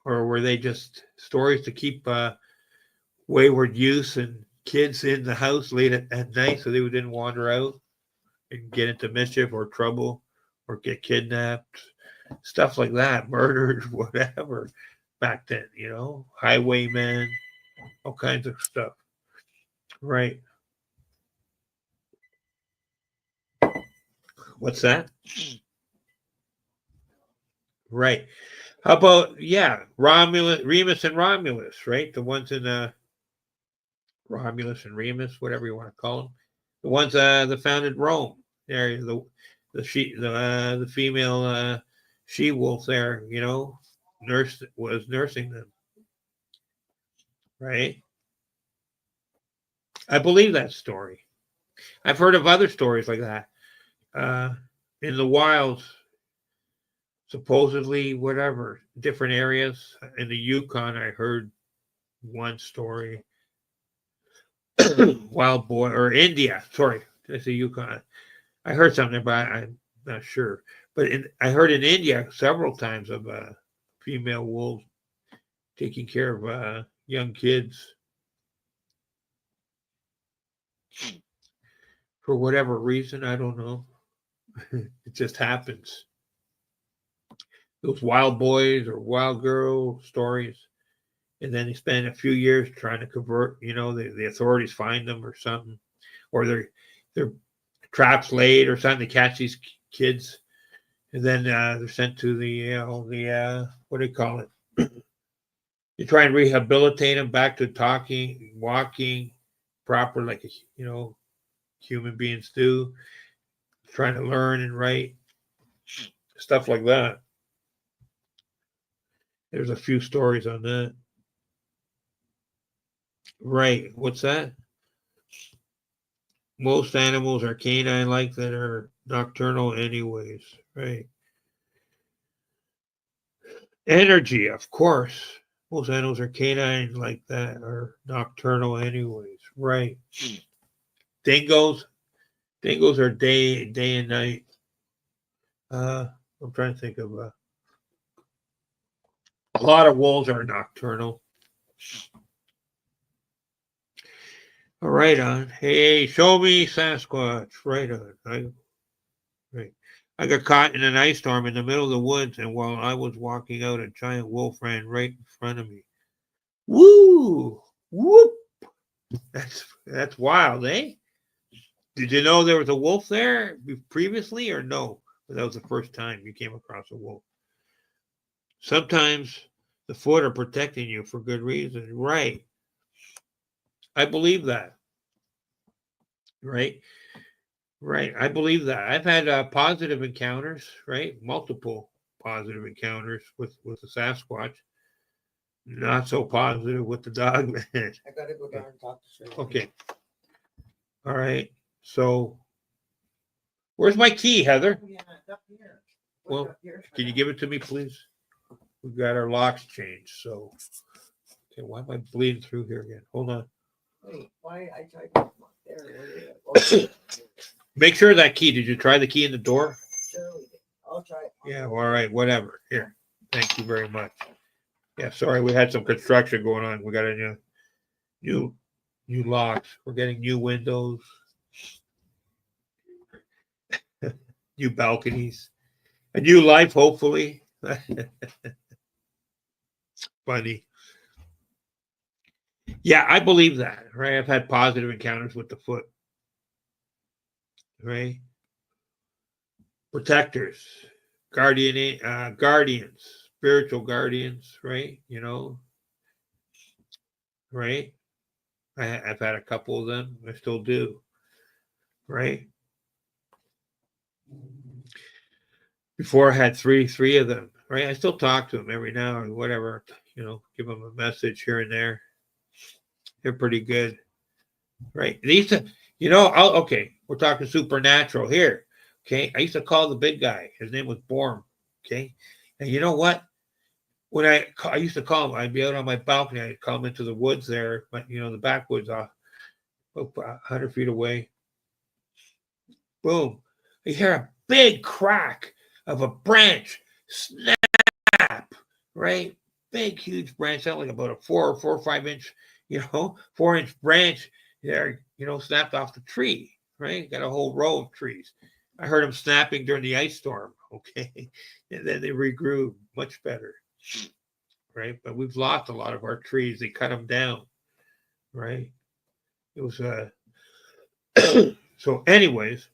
Or were they just stories to keep wayward youth and kids in the house late at night so they didn't wander out and get into mischief or trouble or get kidnapped? Stuff like that, murdered, whatever, back then, highwaymen, all kinds of stuff. Right. What's that? Right. How about, Romulus, Remus and Romulus, right? The ones in Romulus and Remus, whatever you want to call them. The ones that founded Rome. There, the female she wolf there, was nursing them. Right. I believe that story. I've heard of other stories like that. In the wilds, supposedly, whatever, different areas. In the Yukon, I heard one story. Wild boy, or India, sorry, did I say Yukon? I heard something, but I'm not sure. But I heard in India several times of female wolves taking care of young kids. For whatever reason, I don't know. It just happens. Those wild boys or wild girl stories. And then they spend a few years trying to convert, the authorities find them or something. Or they're traps laid or something to catch these kids. And then they're sent to the what do you call it? You try and rehabilitate them back to talking, walking proper, like, human beings do. Trying to learn and write. Stuff like that. There's a few stories on that. Right. What's that? Most animals are canine-like that are nocturnal anyways. Right. Energy, of course. Most animals are canine like that are nocturnal anyways. Right. Dingoes. Dingoes are day and night. I'm trying to think of a lot of wolves are nocturnal. All right on. Hey, show me Sasquatch. Right on. I got caught in an ice storm in the middle of the woods, and while I was walking out, a giant wolf ran right in front of me. Woo! Whoop! That's wild, eh? Did you know there was a wolf there previously, or no? That was the first time you came across a wolf. Sometimes the foot are protecting you for good reason. Right. I believe that. Right. Right. I believe that. I've had positive encounters, right? Multiple positive encounters with the Sasquatch. Not so positive with the Dogman. I gotta go down and talk to Shirley. Okay. All right. So, where's my key, Heather? Yeah, it's up here. Well, Up here. can you give it to me, please? We've got our locks changed, so. Okay, why am I bleeding through here again? Hold on. Wait, why I tried to there. Okay. Make sure that key. Did you try the key in the door? Shirley did. I'll try it. Yeah. All right. Whatever. Here. Thank you very much. Yeah. Sorry, we had some construction going on. We got a new locks. We're getting new windows, new balconies, a new life, hopefully. Funny. Yeah, I believe that. Right. I've had positive encounters with the foot. Right. Protectors, guardians, spiritual guardians. Right. Right. I've had a couple of them. I still do. Right. Before I had three of them. right? I still talk to them every now and whatever, give them a message here and there. They're pretty good, right? They used to, okay, we're talking supernatural here. Okay, I used to call the big guy. His name was Borm. Okay, and you know what? When I used to call him, I'd be out on my balcony. I'd call him into the woods there, but the backwoods off 100 feet away. Boom! You hear a big crack of a branch snap, right? Big, huge branch, sound like about a 4 or 5 inch, 4 inch branch there, snapped off the tree, right? Got a whole row of trees. I heard them snapping during the ice storm, okay? And then they regrew much better, right? But we've lost a lot of our trees. They cut them down, right? It was, so anyways,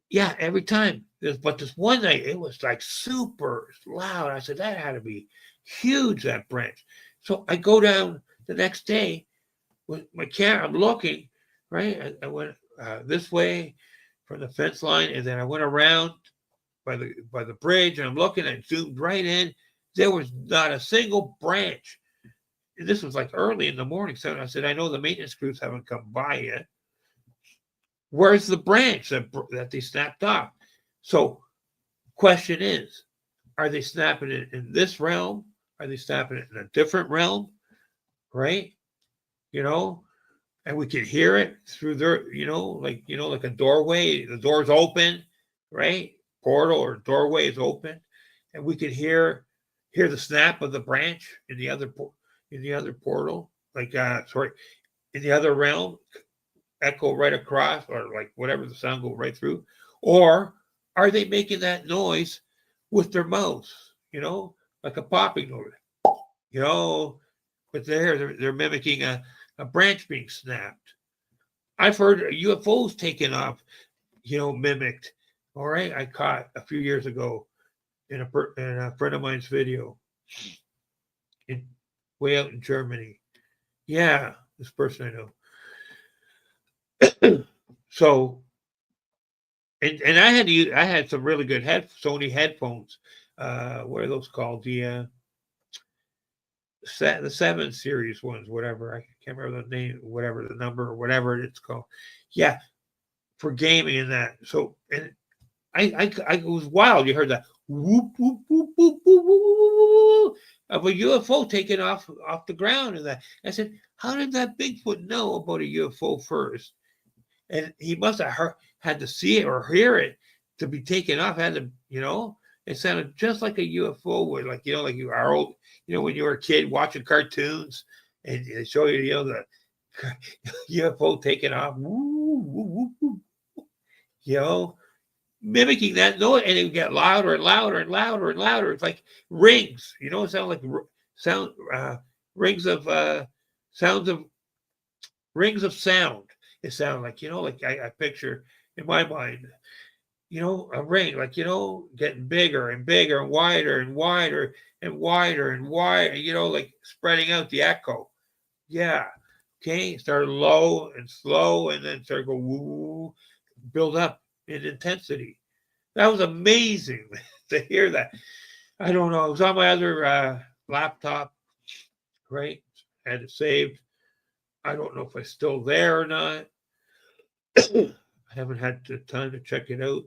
yeah, every time. But this one night, it was like super loud. I said, that had to be huge, that branch. So I go down the next day with my camera. I'm looking, right? I went this way from the fence line, and then I went around by the bridge, and I'm looking, and zoomed right in. There was not a single branch. And this was like early in the morning. So I said, I know the maintenance crews haven't come by yet. Where's the branch that they snapped off? So, question is, are they snapping it in this realm? Are they snapping it in a different realm? Right? And we can hear it through their, like a doorway. The door's open, right? Portal or doorway is open, and we can hear the snap of the branch in the other portal, like sorry, in the other realm, echo right across, or like whatever the sound go right through, or are they making that noise with their mouths, like a popping noise, but they're mimicking a branch being snapped. I've heard UFOs taken off, mimicked. All right, I caught a few years ago in a friend of mine's video, in way out in Germany. Yeah, this person I know. So, and I had some really good Sony headphones. What are those called? The 7 series ones, whatever. I can't remember the name, whatever the number, or whatever it's called. Yeah, for gaming and that. So, and I it was wild. You heard that whoop whoop whoop whoop whoop whoop, whoop of a UFO taking off the ground, and that. I said, how did that Bigfoot know about a UFO first? And he must have had to see it or hear it to be taken off. Had to, it sounded just like a UFO would, like like you are old, when you were a kid watching cartoons and they show you, the UFO taking off, woo, woo, woo, woo, mimicking that noise, and it would get louder and louder and louder and louder. It's like rings, it sound like rings of sounds of rings of sound. It sounded like, like I picture in my mind, a ring, like, getting bigger and bigger and wider and wider and wider and wider, like spreading out the echo. Yeah. Okay. It started low and slow, and then started go woo, build up in intensity. That was amazing to hear that. I don't know. It was on my other laptop, right? I had it saved. I don't know if it's still there or not. I haven't had the time to check it out.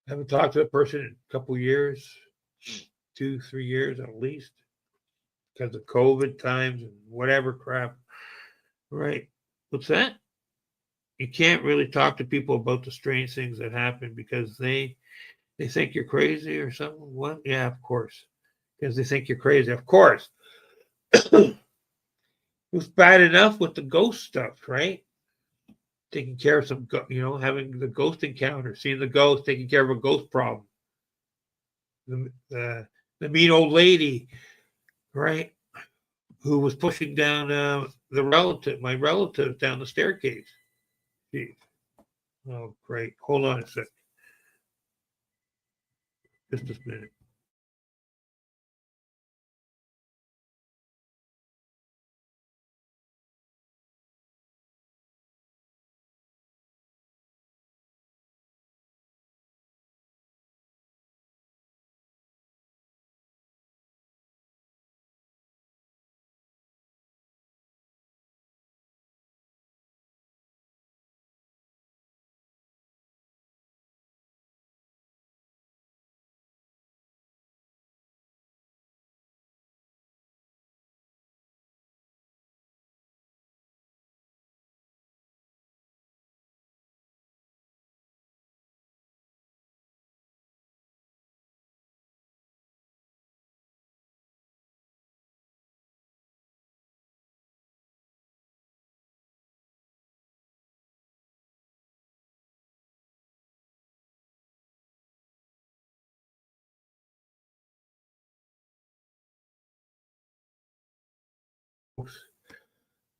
I haven't talked to the person in a couple years, 2, 3 years at least, because of COVID times and whatever crap. Right? What's that? You can't really talk to people about the strange things that happen because they think you're crazy or something. What? Yeah, of course, because they think you're crazy. Of course. It was bad enough with the ghost stuff, right? Taking care of some, having the ghost encounter, seeing the ghost, taking care of a ghost problem. The mean old lady, right, who was pushing down my relative down the staircase. Jeez. Oh, great. Hold on a sec. Just a minute.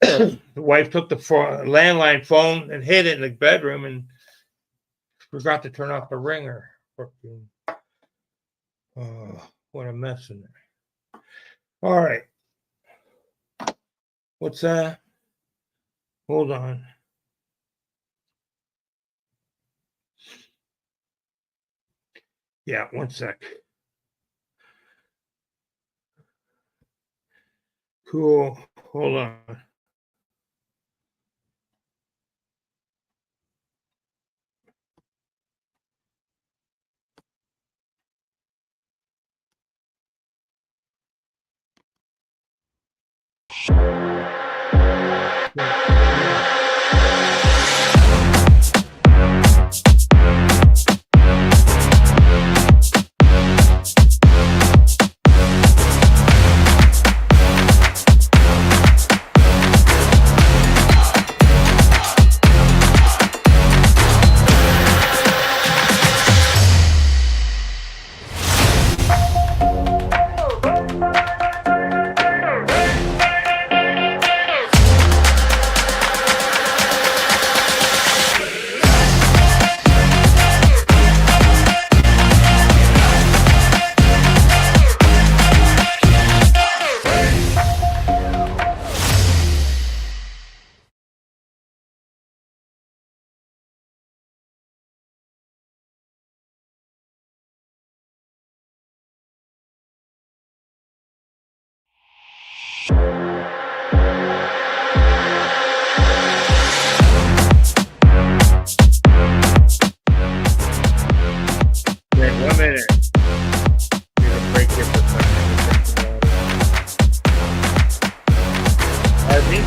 The wife took the landline phone and hid it in the bedroom and forgot to turn off the ringer. Oh, what a mess in there. All right. What's that? Hold on. Yeah, 1 sec. Cool. Hold on. Wait 1 minute. Need a break here for a second. Pardon me?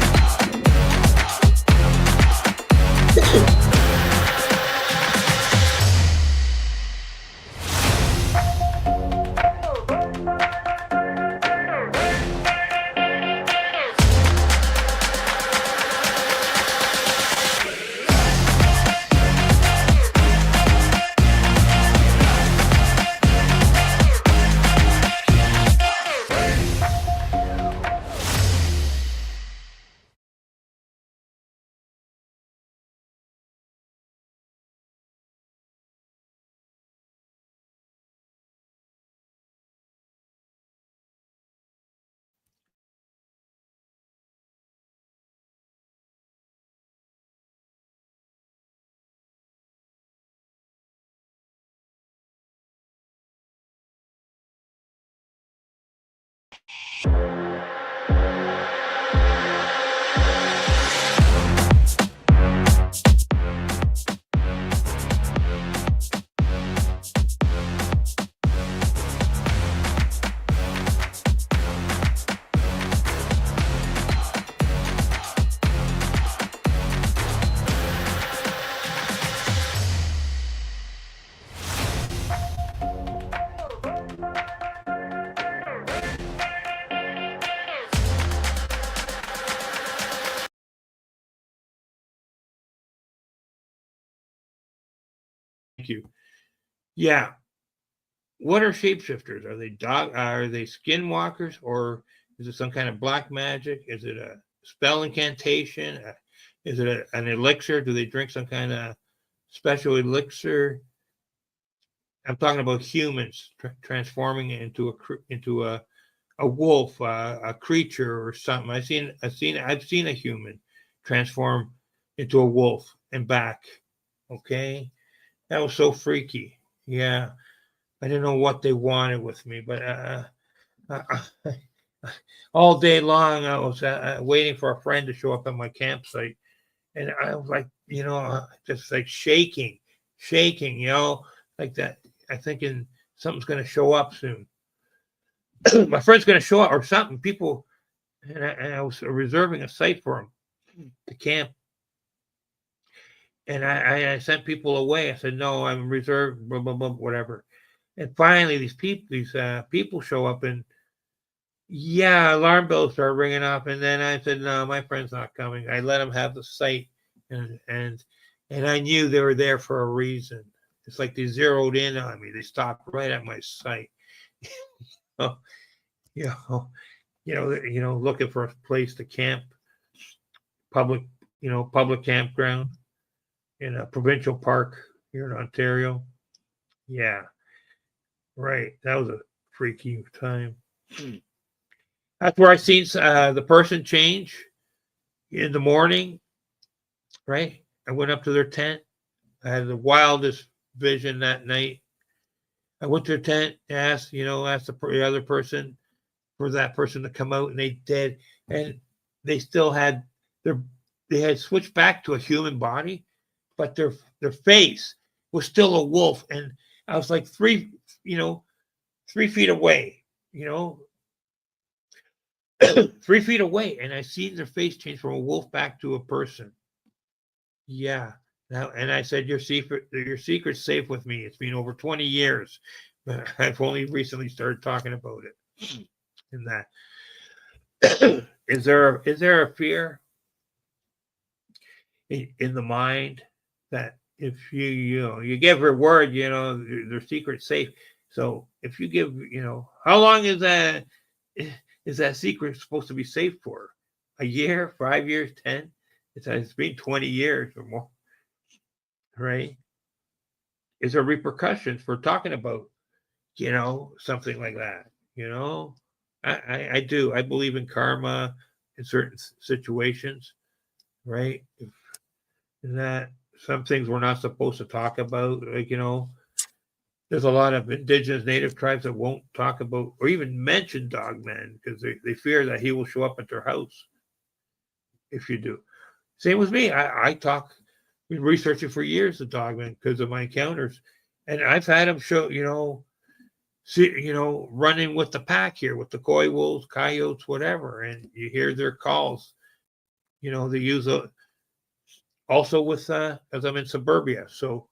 Thank you. Yeah. What are shapeshifters? Are they skinwalkers, or is it some kind of black magic? Is it a spell incantation? Is it an elixir? Do they drink some kind of special elixir? I'm talking about humans transforming into a wolf, a creature, or something. I've seen a human transform into a wolf and back. Okay, that was so freaky. Yeah, I didn't know what they wanted with me, but uh, all day long I was waiting for a friend to show up at my campsite, and I was like, just like shaking, like that. I thinking something's going to show up soon. My friend's going to show up or something. People, and I was reserving a site for him to camp, and I sent people away. I said, no, I'm reserved, blah blah blah, whatever. And finally, these people show up, and yeah, alarm bells start ringing off. And then I said, no, my friend's not coming. I let him have the site, and I knew they were there for a reason. It's like they zeroed in on me. They stopped right at my site. Oh, looking for a place to camp, public, public campground in a provincial park here in Ontario. Yeah, right. That was a freaky time. That's where I seen the person change in the morning. Right, I went up to their tent. I had the wildest vision that night. I went to their tent, asked the other person for that person to come out, and they did. And they still had they had switched back to a human body, but their face was still a wolf. And I was like 3 feet away, 3 feet away, and I seen their face change from a wolf back to a person. Yeah. Now, and I said, your secret's safe with me. It's been over 20 years, but I've only recently started talking about it. And that is there a fear in the mind that if you give her word, their secret's safe. So if you give, how long is that secret supposed to be safe for? A year, 5 years, 10? It's been 20 years or more, right? Is there repercussions for talking about, something like that? I do. I believe in karma in certain situations, right? That some things we're not supposed to talk about, like, there's a lot of indigenous native tribes that won't talk about or even mention Dogman because they fear that he will show up at their house if you do. Same with me. Been researching for years the Dogman because of my encounters, and I've had him show, running with the pack here with the coy wolves, coyotes, whatever, and you hear their calls. They use also with as I'm in suburbia, so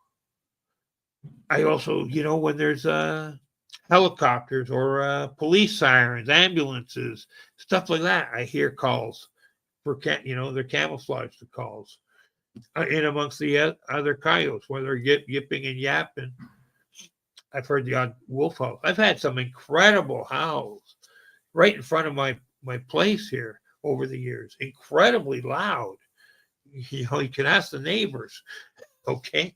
I also when there's helicopters or police sirens, ambulances, stuff like that, I hear calls for they're camouflaged the calls in amongst the other coyotes, where they're yipping and yapping. I've heard the odd wolf howl. I've had some incredible howls right in front of my place here over the years. Incredibly loud. You can ask the neighbors, okay,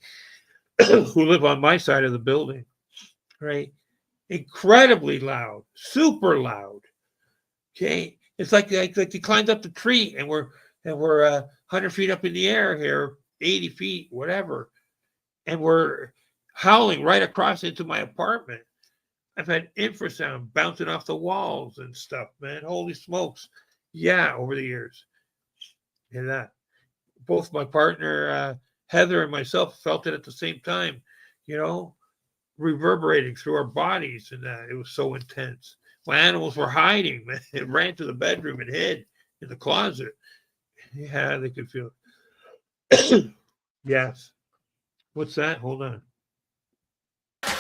who live on my side of the building, right? Incredibly loud, super loud. Okay, it's like they climbed up the tree and we're 100 feet up in the air here, 80 feet, whatever, and we're howling right across into my apartment. I've had infrasound bouncing off the walls and stuff, man. Holy smokes. Yeah, over the years. And that both my partner, Heather, and myself felt it at the same time, reverberating through our bodies. And it was so intense. My animals were hiding, man. It ran to the bedroom and hid in the closet. Yeah, they could feel it. Yes. What's that? Hold on. I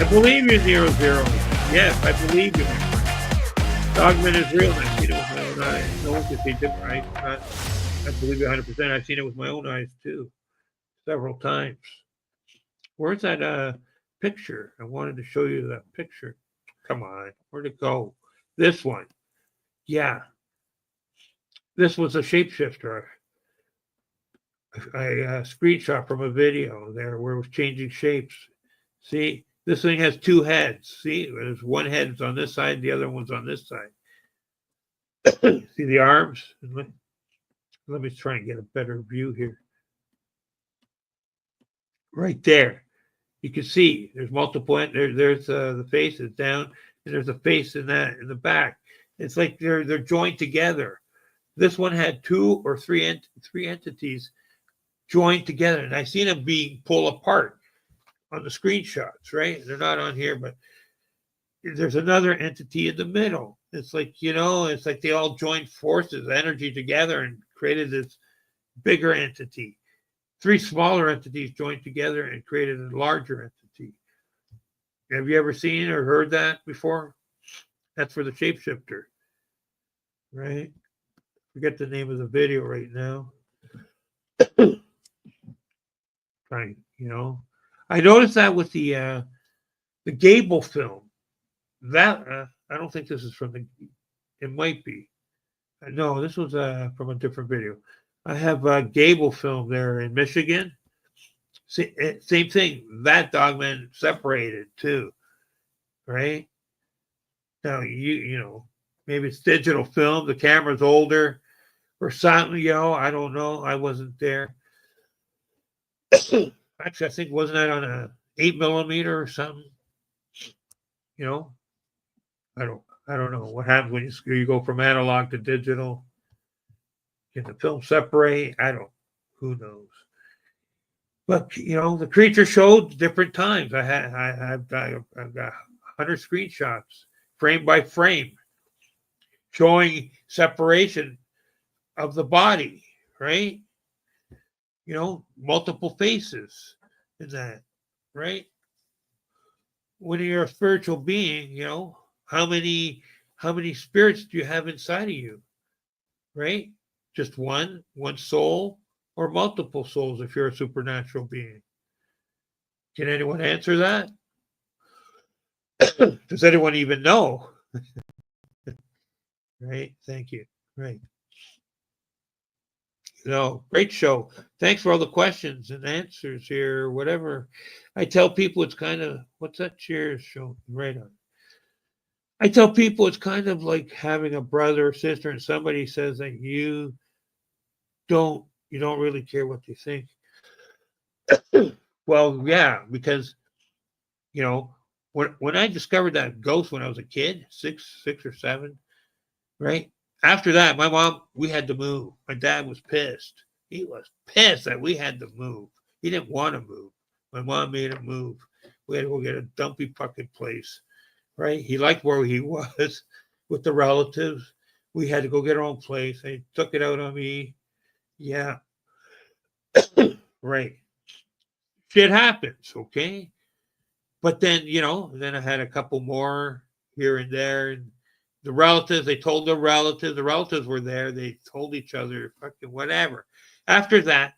believe you, 00. Yes, I believe you, my friend. Dogman is real. I've seen it with my own eyes. No one can see different. I believe you 100%. I've seen it with my own eyes too, several times. Where's that picture? I wanted to show you that picture. Come on, where'd it go? This one. Yeah. This was a shapeshifter. I screenshot from a video there where it was changing shapes. See, this thing has two heads. See, there's one head's on this side, the other one's on this side. See the arms? Let me try and get a better view here. Right there. You can see there's multiple. There's the face is down, and there's a face in the back. It's like they're joined together. This one had two or three entities joined together, and I seen them being pulled apart on the screenshots. Right? They're not on here, but there's another entity in the middle. It's like it's like they all joined forces, energy together, and created this bigger entity. Three smaller entities joined together and created a larger entity. Have you ever seen or heard that before? That's for the shapeshifter, right? Forget the name of the video right now. Right, I noticed that with the Gable film. that I don't think this is from the. It might be. No, this was from a different video. I have Gable film there in Michigan. Same thing. That Dogman separated too, right? Now you know maybe it's digital film. The camera's older or something. I don't know. I wasn't there. Actually, I think wasn't that on a 8mm or something? You know, I don't know what happens when you go from analog to digital. Can the film separate? I don't. Who knows? But the creature showed different times. I've got 100 screenshots, frame by frame, showing separation of the body. Right? Multiple faces in that. Right? When you're a spiritual being, how many spirits do you have inside of you? Right? Just one soul, or multiple souls if you're a supernatural being. Can anyone answer that? Does anyone even know? Right? Thank you. Right. No, great show. Thanks for all the questions and answers here. Whatever. I tell people it's kind of what's that chair show right on. I tell people it's kind of like having a brother or sister, and somebody says that you don't really care what they think. Well, yeah, because when I discovered that ghost when I was a kid, six or seven, right? After that, my mom, we had to move. My dad was pissed. He was pissed that we had to move. He didn't want to move. My mom made him move. We had to go get a dumpy fucking place, right? He liked where he was with the relatives. We had to go get our own place. They took it out on me. Yeah, right. Shit happens, okay? But then I had a couple more here and there. And the relatives, they told the relatives were there. They told each other, fucking whatever. After that,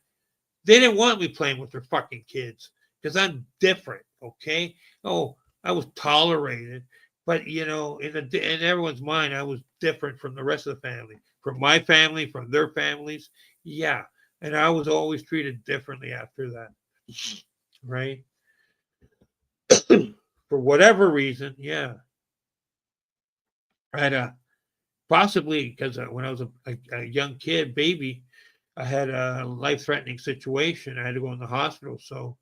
they didn't want me playing with their fucking kids because I'm different, okay? Oh, I was tolerated, but in everyone's mind, I was different from the rest of the family, from my family, from their families. Yeah. And I was always treated differently after that, right? For whatever reason, yeah. I had possibly because when I was a young kid, baby, I had a life-threatening situation. I had to go in the hospital. So,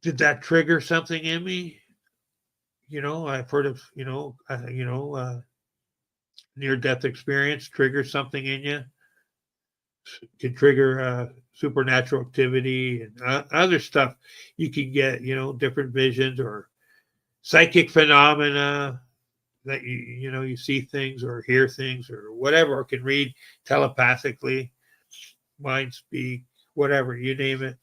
did that trigger something in me? I've heard of near-death experience triggers something in you. Can trigger supernatural activity and other stuff. You can get different visions or psychic phenomena that you see things or hear things or whatever, or can read telepathically, mind speak, whatever, you name it.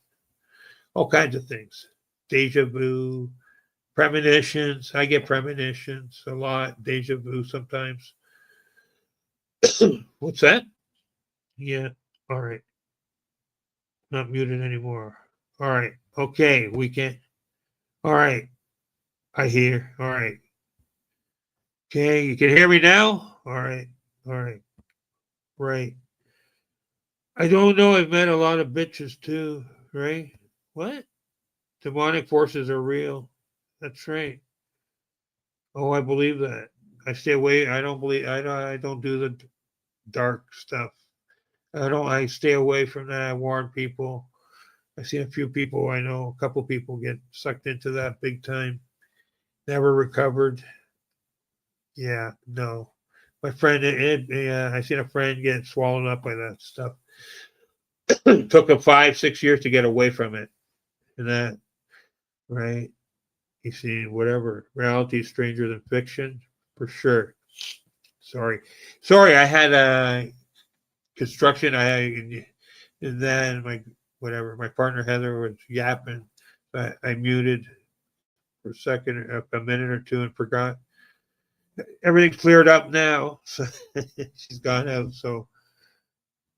All kinds of things. Deja vu, premonitions. I get premonitions a lot. Deja vu sometimes. What's that? Yeah. All right. Not muted anymore. All right. Okay. We can. All right. I hear. All right. Okay. You can hear me now? All right. All right. Right. I don't know. I've met a lot of bitches too, right? What? Demonic forces are real. That's right. Oh, I believe that. I stay away. I don't believe. I don't do the dark stuff. I don't. I stay away from that. I warn people. I've seen a few people. I know a couple people get sucked into that big time. Never recovered. Yeah. No. My friend. Yeah. I seen a friend get swallowed up by that stuff. Took him 5, 6 years to get away from it. And that. Right. You see, whatever. Reality is stranger than fiction, for sure. Sorry. I had a construction. And then my partner Heather was yapping. I muted for a second, a minute or two, and forgot. Everything's cleared up now. So she's gone out. So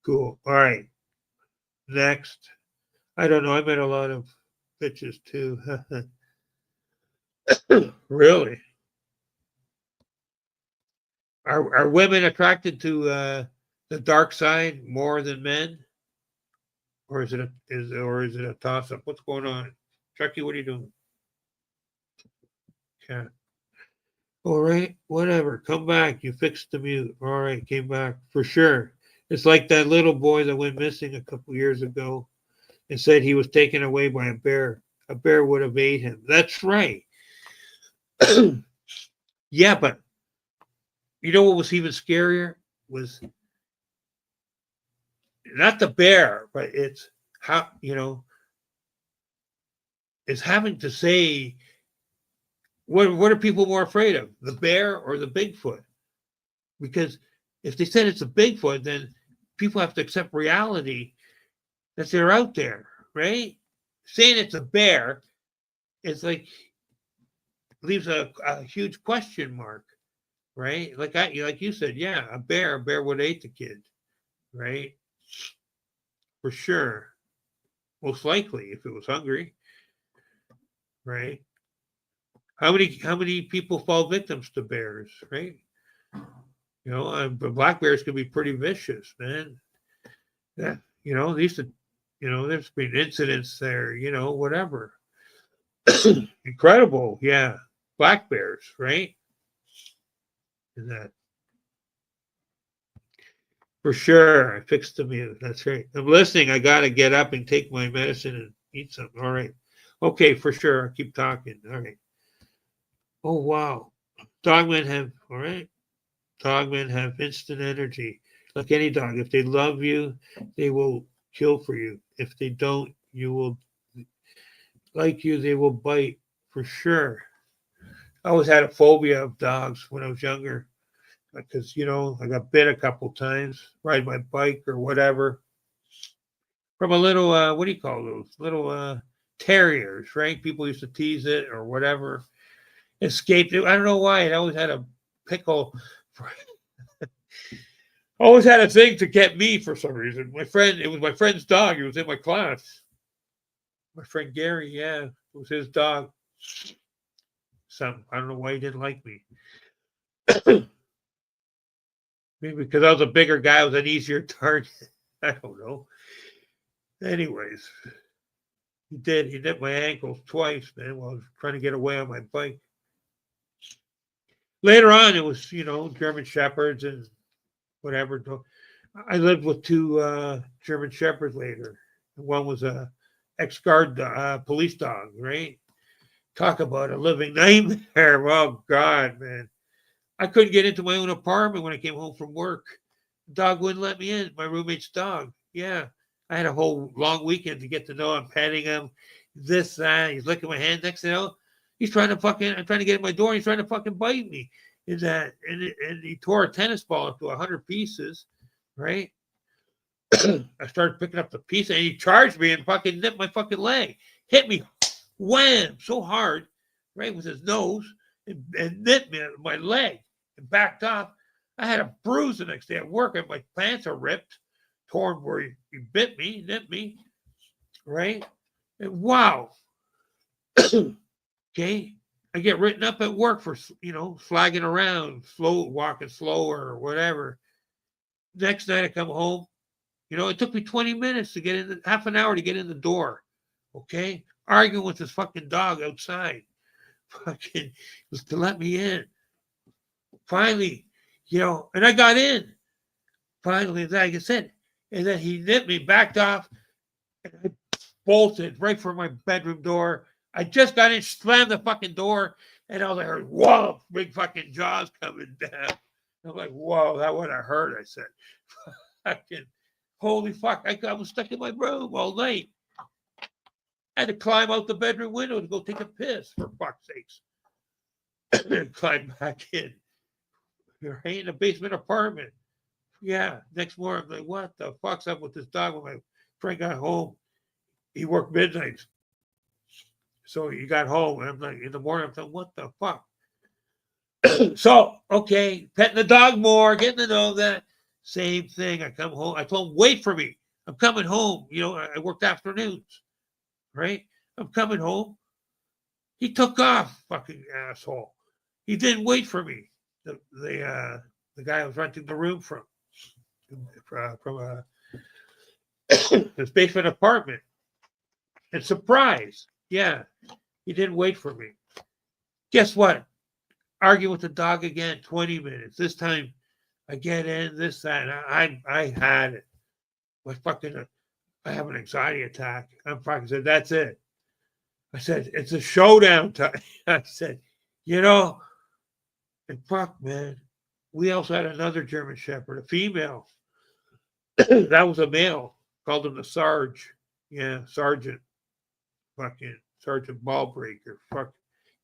cool. All right. Next. I don't know. I met a lot of bitches too. Really? Are women attracted to the dark side more than men, or is it a toss up? What's going on, Chucky? What are you doing? Yeah. All right, whatever. Come back. You fixed the mute. All right, came back for sure. It's like that little boy that went missing a couple years ago and said he was taken away by a bear. A bear would have ate him. That's right. Yeah, but you know what was even scarier was not the bear, but it's how it's having to say what are people more afraid of, the bear or the Bigfoot? Because if they said it's a Bigfoot, then people have to accept reality that they're out there, right? Saying it's a bear, it's like leaves a huge question mark, right? Like you said, yeah, a bear would eat the kid, right? For sure, most likely if it was hungry, right? How many people fall victims to bears, right? But black bears can be pretty vicious, man. Yeah, these, there's been incidents there, whatever. Incredible, yeah. Black bears, right? And that for sure. I fixed the mute. That's right. I'm listening. I got to get up and take my medicine and eat something. All right. Okay, for sure. I'll keep talking. All right. Oh, wow. Dogmen have, all right. Dogmen have instant energy. Like any dog. If they love you, they will kill for you. If they don't, you will like you, they will bite for sure. I always had a phobia of dogs when I was younger because, I got bit a couple times, ride my bike or whatever from a little, what do you call those? Little terriers, right? People used to tease it or whatever. Escaped it. I don't know why. It always had a pickle. Always had a thing to get me for some reason. It was my friend's dog. He was in my class. My friend Gary, yeah, it was his dog. I don't know why he didn't like me. Maybe because I was a bigger guy, I was an easier target. I don't know. Anyways, he did. He nipped my ankles twice, man, while I was trying to get away on my bike. Later on, it was, German Shepherds and whatever. I lived with two German Shepherds later. One was a ex-guard police dog, right? Talk about a living nightmare. Oh, God, man. I couldn't get into my own apartment when I came home from work. The dog wouldn't let me in. My roommate's dog. Yeah. I had a whole long weekend to get to know him, petting him, this, that. He's licking my hand. Next thing you know, I'm trying to get in my door. And he's trying to fucking bite me. And he tore a tennis ball into 100 pieces, right? I started picking up the piece and he charged me and fucking nipped my fucking leg. Hit me, wham, so hard, right, with his nose and nipped me my leg and backed off. I had a bruise the next day at work and my pants are ripped, torn where he bit me, nipped me, right? And wow. Okay. I get written up at work for, flagging around, walking slower or whatever. Next night I come home. It took me 20 minutes to get in, half an hour to get in the door. Okay. Arguing with this fucking dog outside. Fucking was to let me in. Finally, and I got in. Finally, like I said, and then he nipped me, backed off, and I bolted right for my bedroom door. I just got in, slammed the fucking door, and I was like, whoa, big fucking jaws coming down. I'm like, whoa, that would have hurt, I said. Fucking, holy fuck, I was stuck in my room all night. I had to climb out the bedroom window to go take a piss, for fuck's sakes. And climb back in. You're in a basement apartment. Yeah, next morning, I'm like, what the fuck's up with this dog? When my friend got home, he worked midnights. So he got home, and I'm like, in the morning, I'm thinking, what the fuck? So, okay, petting the dog more, getting to know that. Same thing. I come home. I told him, wait for me. I'm coming home. I worked afternoons, right? I'm coming home. He took off, fucking asshole. He didn't wait for me. The guy I was renting the room from his basement apartment. And surprise, yeah, he didn't wait for me. Guess what? Argue with the dog again, 20 minutes. This time I get in, this, that, and I had it. I have an anxiety attack. I'm fucking said, that's it. I said, it's a showdown time. I said, and fuck, man. We also had another German Shepherd, a female. That was a male. Called him the Sarge. Yeah, Sergeant. Fucking Sergeant Ballbreaker. Fuck.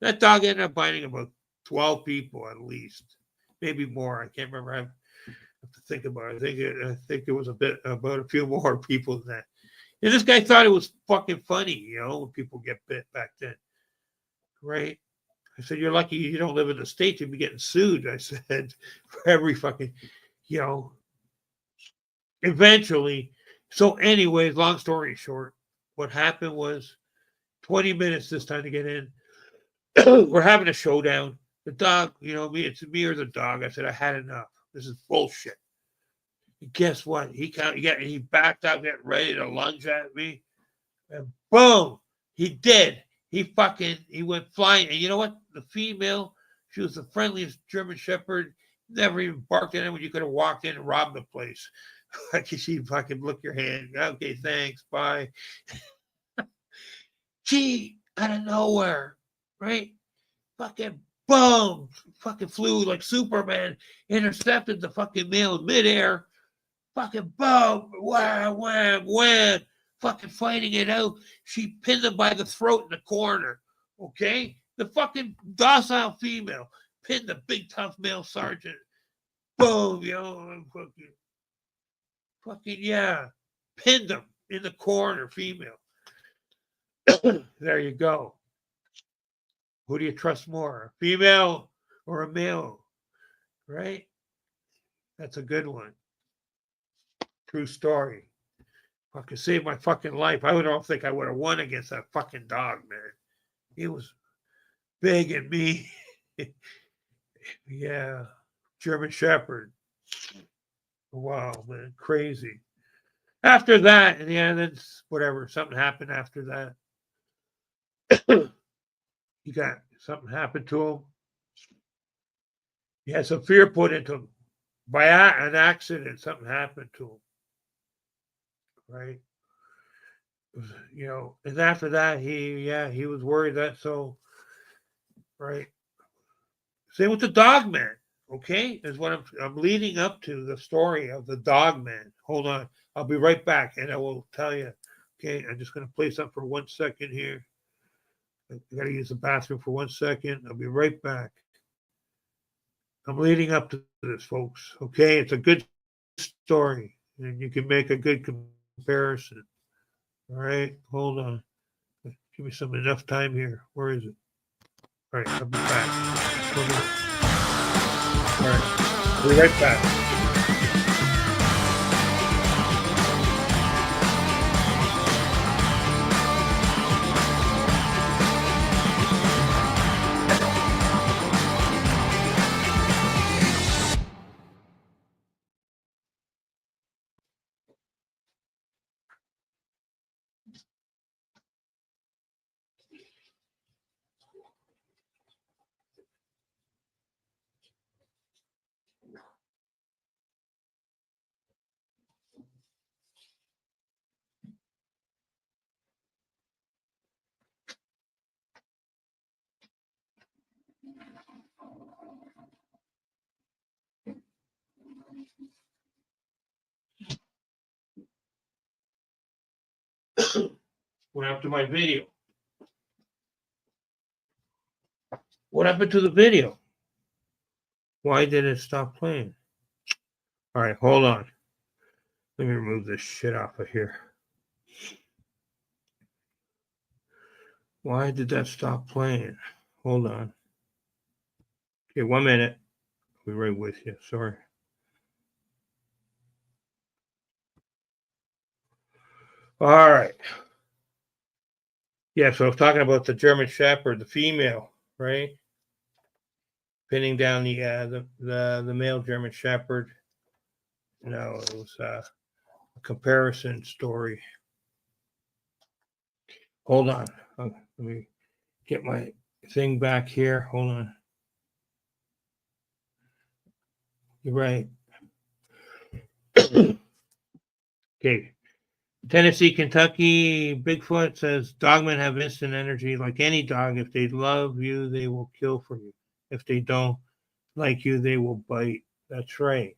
That dog ended up biting about 12 people at least. Maybe more. I can't remember. I have to think about it. I think it was about a few more people than that. And this guy thought it was fucking funny, when people get bit back then. Right? I said, you're lucky you don't live in the States. You'd be getting sued. I said, for every fucking, eventually. So anyways, long story short, what happened was 20 minutes this time to get in. We're having a showdown. The dog, it's me or the dog. I said, I had enough. This is bullshit. And guess what? He backed up, getting ready to lunge at me. And boom, he did. He went flying. And you know what? The female, she was the friendliest German Shepherd. Never even barked at anyone. You could have walked in and robbed the place. She fucking lick your hand. Okay, thanks. Bye. Gee, out of nowhere, right? Fucking boom. Fucking flew like Superman. Intercepted the fucking male in midair. Fucking boom. Wham, wham, wham. Fucking fighting it out. She pinned him by the throat in the corner. Okay? The fucking docile female pinned the big tough male sergeant. Boom, fucking yeah. Pinned him in the corner, female. There you go. Who do you trust more? A female or a male? Right? That's a good one. True story. Fucking saved my fucking life. I don't think I would have won against that fucking dog, man. He was big and mean. Yeah. German Shepherd. Wow, man. Crazy. After that, then whatever. Something happened after that. Something happened to him. He had some fear put into him. By an accident, something happened to him. Right? And after that, he was worried that right. Same with the Dogman. Okay, is what I'm leading up to the story of the Dogman. Hold on, I'll be right back, and I will tell you. Okay, I'm just going to play something for 1 second here. I got to use the bathroom for 1 second. I'll be right back. I'm leading up to this, folks. Okay, it's a good story, and you can make a good comparison. All right, hold on. Give me enough time here. Where is it? All right, I'll be back. All right, I'll be right back. What happened to my video? What happened to the video? Why did it stop playing? All right, hold on. Let me remove this shit off of here. Why did that stop playing? Hold on. Okay, 1 minute. I'll be right with you. Sorry. All right. Yeah, so I was talking about the German Shepherd, the female, right? Pinning down the male German Shepherd. No, it was a comparison story. Hold on. Let me get my thing back here. Hold on. You're right. Okay. Tennessee, Kentucky, Bigfoot says dogmen have instant energy like any dog. If they love you, they will kill for you. If they don't like you, they will bite. That's right.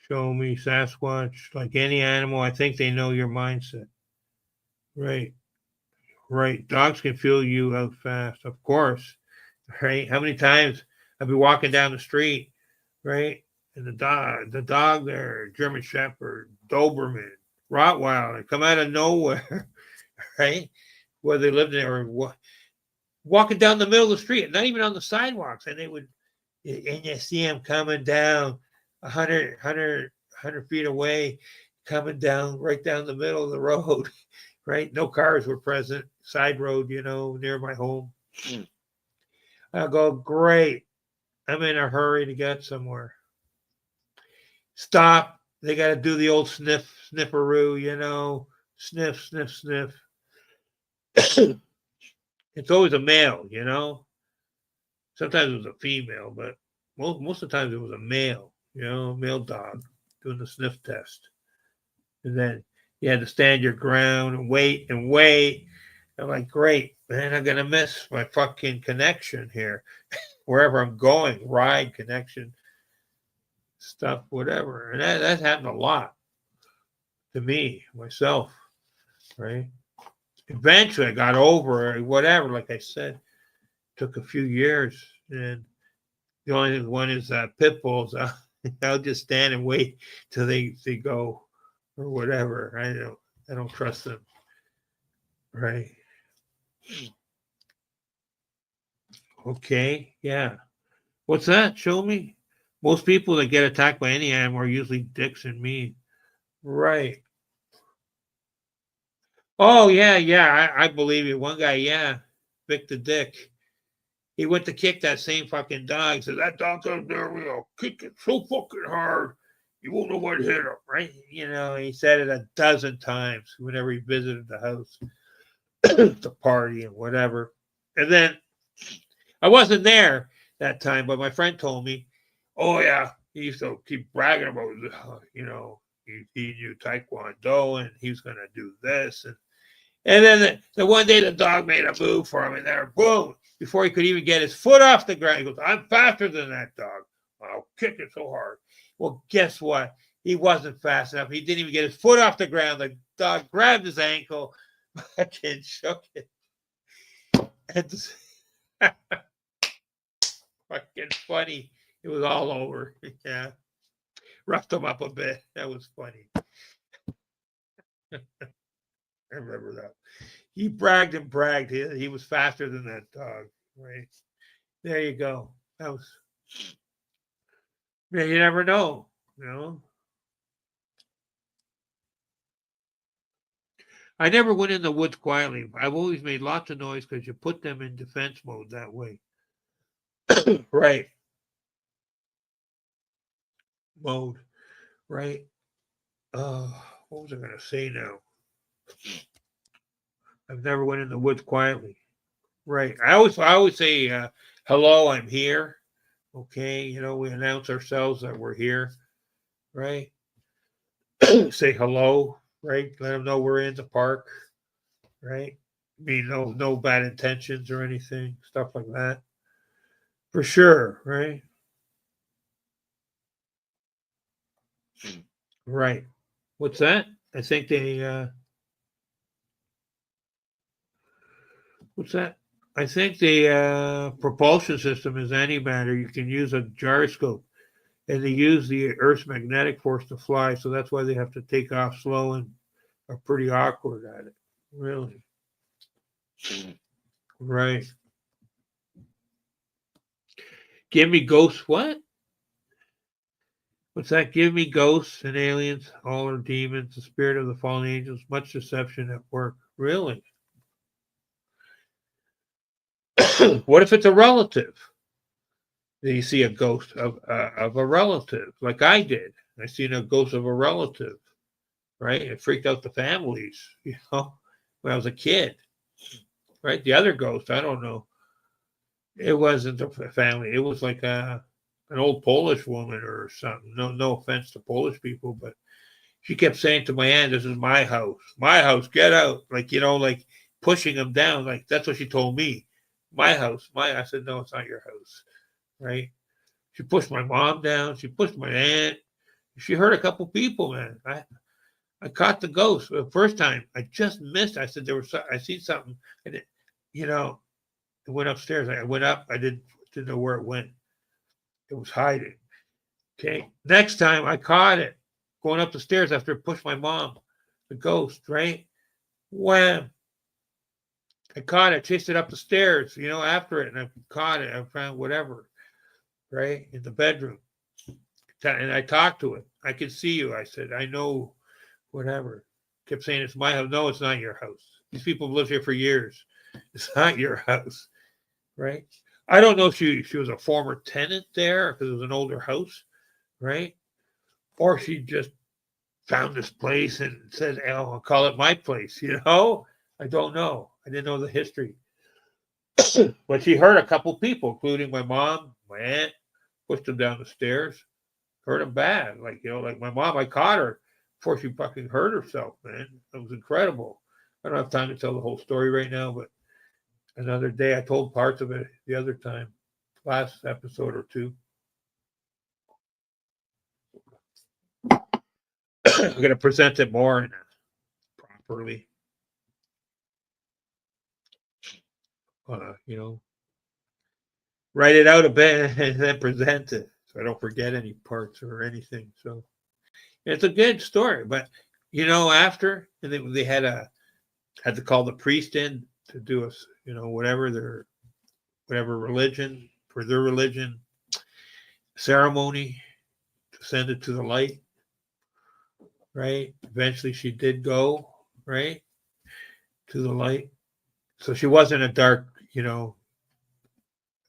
Show me Sasquatch like any animal. I think they know your mindset. Right. Right. Dogs can feel you out fast, of course. Right. How many times I've been walking down the street, right? And the dog there, German Shepherd, Doberman, Rottweiler, come out of nowhere, right? Where they lived there, or walking down the middle of the street, not even on the sidewalks, and you see them coming down 100 feet away, coming down right down the middle of the road, right? No cars were present, side road, near my home. I go, great. I'm in a hurry to get somewhere. Stop. They got to do the old snifferoo, sniff, sniff, sniff. It's always a male, Sometimes it was a female, but most of the times it was a male, male dog doing the sniff test. And then you had to stand your ground and wait and wait. I'm like, great, man, I'm going to miss my fucking connection here. Wherever I'm going, ride, connection, stuff, whatever. And that happened a lot to me, myself, right? Eventually I got over it, whatever, like I said, took a few years. And the only one is pit bulls. I'll just stand and wait till they go or whatever. I don't trust them. Right. Okay. Yeah. What's that? Show me. Most people that get attacked by any animal are usually dicks and mean. Right. Oh yeah, yeah. I believe it. One guy, yeah, Vic the Dick. He went to kick that same fucking dog. Said that dog's out there, we'll kick it so fucking hard, you won't know what hit him, right? He said it a dozen times whenever he visited the house, the party and whatever. And then I wasn't there that time, but my friend told me, oh yeah, he used to keep bragging about, he knew Taekwondo and he was going to do this. And then the one day the dog made a move for him, and there, boom, before he could even get his foot off the ground, he goes, I'm faster than that dog. I'll kick it so hard. Well, guess what? He wasn't fast enough. He didn't even get his foot off the ground. The dog grabbed his ankle and shook it. And fucking funny. It was all over. Yeah. Roughed him up a bit. That was funny. I remember that. He bragged and bragged. He was faster than that dog. Right. There you go. That was. Yeah, you never know. I never went in the woods quietly. I've always made lots of noise because you put them in defense mode that way. Right. Mode. Right. What was I going to say now? I've never went in the woods quietly. Right. I always say, hello, I'm here. Okay. We announce ourselves that we're here. Right. Say hello. Right. Let them know we're in the park. Right. I mean, no bad intentions or anything. Stuff like that. For sure. Right. Right. What's that? I think what's that? I think the propulsion system is antimatter. You can use a gyroscope, and they use the Earth's magnetic force to fly, so that's why they have to take off slow and are pretty awkward at it. Really. Right. Give me ghosts. What? What's that? Give me ghosts and aliens, all are demons, the spirit of the fallen angels, much deception at work. Really? What if it's a relative? You see a ghost of a relative, like I did. I seen a ghost of a relative, right? It freaked out the families, when I was a kid, right? The other ghost, I don't know. It wasn't a family. It was like an old Polish woman or something. No offense to Polish people, but she kept saying to my aunt, "This is my house, get out!" Like like pushing them down. Like that's what she told me. My house, my. I said, "No, it's not your house." Right? She pushed my mom down. She pushed my aunt. She hurt a couple people, man. I caught the ghost the first time. I just missed. I said I seen something, and it went upstairs. I went up. I didn't know where it went. It was hiding. Okay. Next time I caught it going up the stairs after it pushed my mom, the ghost, right? Wham! I caught it, chased it up the stairs, after it, and I caught it. I found whatever, right, in the bedroom. And I talked to it. I can see you. I said, I know, whatever. Kept saying, it's my house. No, it's not your house. These people have lived here for years. It's not your house, right? I don't know if she was a former tenant there because it was an older house, right? Or she just found this place and said, oh, I'll call it my place, I don't know. I didn't know the history. But she hurt a couple people, including my mom, my aunt, pushed them down the stairs, hurt them bad. Like my mom, I caught her before she fucking hurt herself, man. It was incredible. I don't have time to tell the whole story right now, but another day. I told parts of it the other time, last episode or two. I'm going to present it more properly. Write it out a bit and then present it so I don't forget any parts or anything. So it's a good story, but after and they had to call the priest in to do us, whatever religion for their religion ceremony to send it to the light. Right. Eventually she did go right to the light. So she wasn't a dark,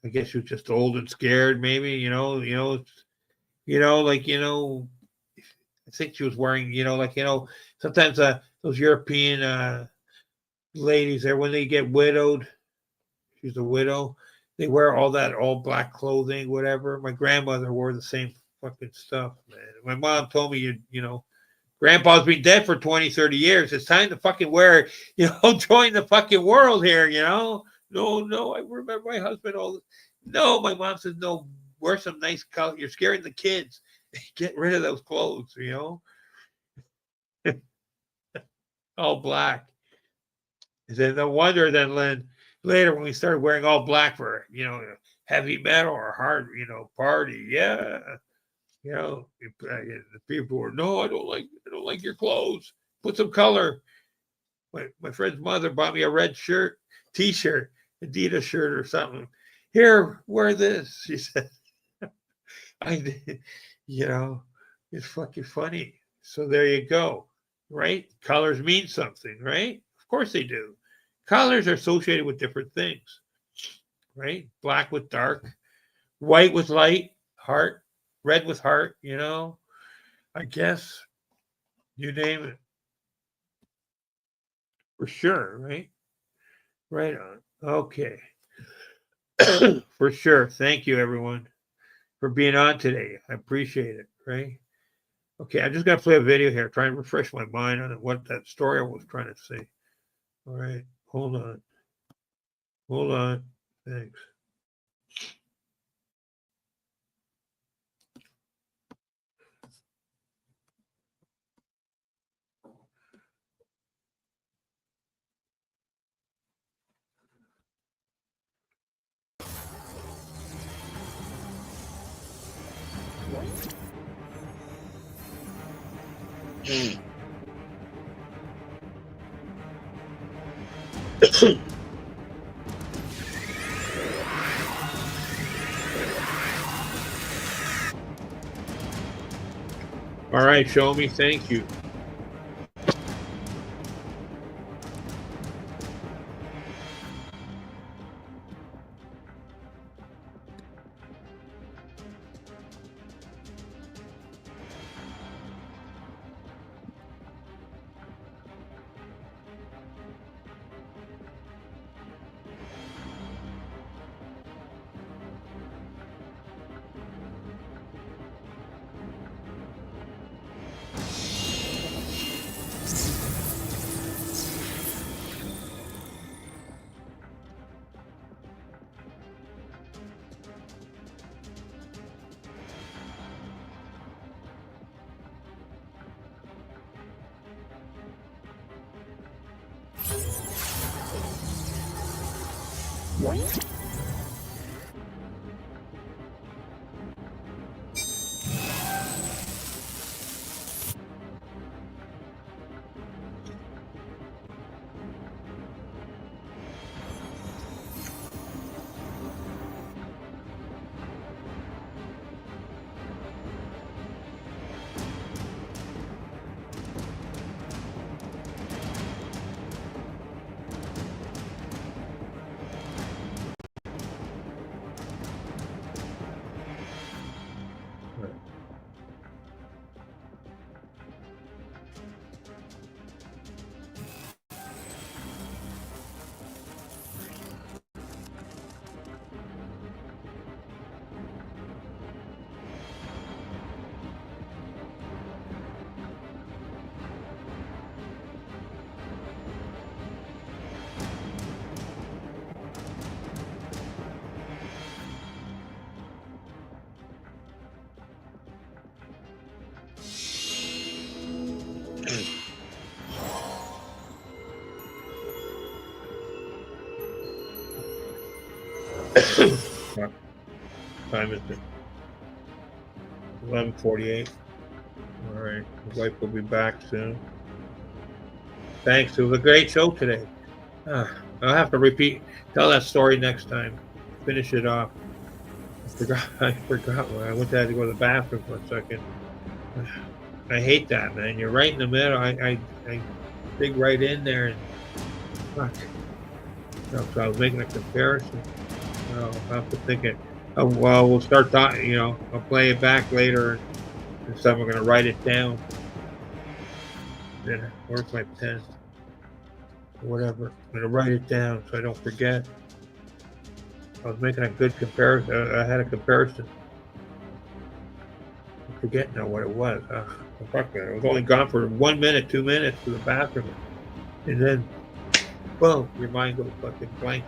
I guess she was just old and scared, maybe, I think she was wearing, sometimes those European ladies there, when they get widowed, she's a widow, they wear all black clothing, whatever. My grandmother wore the same fucking stuff, man. My mom told me, Grandpa's been dead for 20, 30 years. It's time to fucking wear, join the fucking world here, No, I remember my husband No, my mom says, no, wear some nice color. You're scaring the kids. Get rid of those clothes, all black. I said, no wonder then, Lynn, later when we started wearing all black for, heavy metal or hard, party. Yeah. The people were, no, I don't like your clothes. Put some color. My friend's mother bought me a red t-shirt, Adidas shirt or something. Here, wear this. She said, I did, it's fucking funny. So there you go, right? Colors mean something, right? Of course they do. Colors are associated with different things, right? Black with dark, white with light, heart, red with heart, I guess you name it. For sure, right? Right on. Okay. For sure. Thank you, everyone, for being on today. I appreciate it, right? Okay, I'm just going to play a video here, try and refresh my mind on what that story I was trying to say. All right. Hold on. Thanks. All right, show me. Thank you. What time is it? 11:48. All right, the wife will be back soon. Thanks. It was a great show today. I'll have to tell that story next time. Finish it off. I forgot when I had to go to the bathroom for a second. I hate that, man. You're right in the middle. I dig right in there and fuck. So I was making a comparison. I'll have to think it. Oh, well, we'll start talking. I'll play it back later, and so I'm going to write it down. Then where's my pen? Whatever. I'm going to write it down so I don't forget. I was making a good comparison. I had a comparison. I forget now what it was. Fuck that. I was only gone for 1 minute, 2 minutes to the bathroom, and then, boom, your mind goes fucking blank.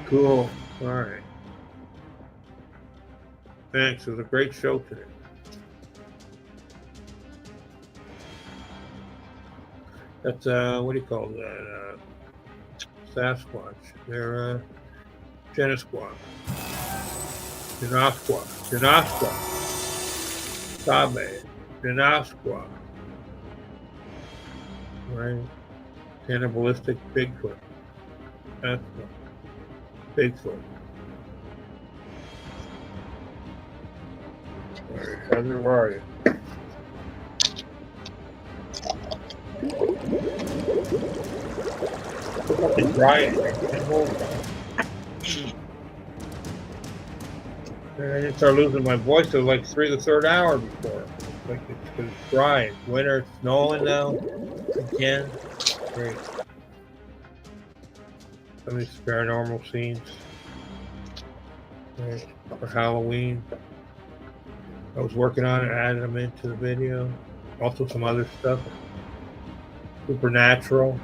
Cool. All right. Thanks. It was a great show today. That's what do you call that? Sasquatch. They're Genosquatch. Genosquatch. Sabe. Genosquatch. Right? Cannibalistic Bigfoot. That's what. Bigfoot. All right, Heather, where are you? It's Ryan. I didn't start losing my voice till like the third hour before. Like it's dry. It's winter. It's snowing now. Again. Great. Some of these paranormal scenes. Right. For Halloween. I was working on it, added them into the video. Also some other stuff. Supernatural.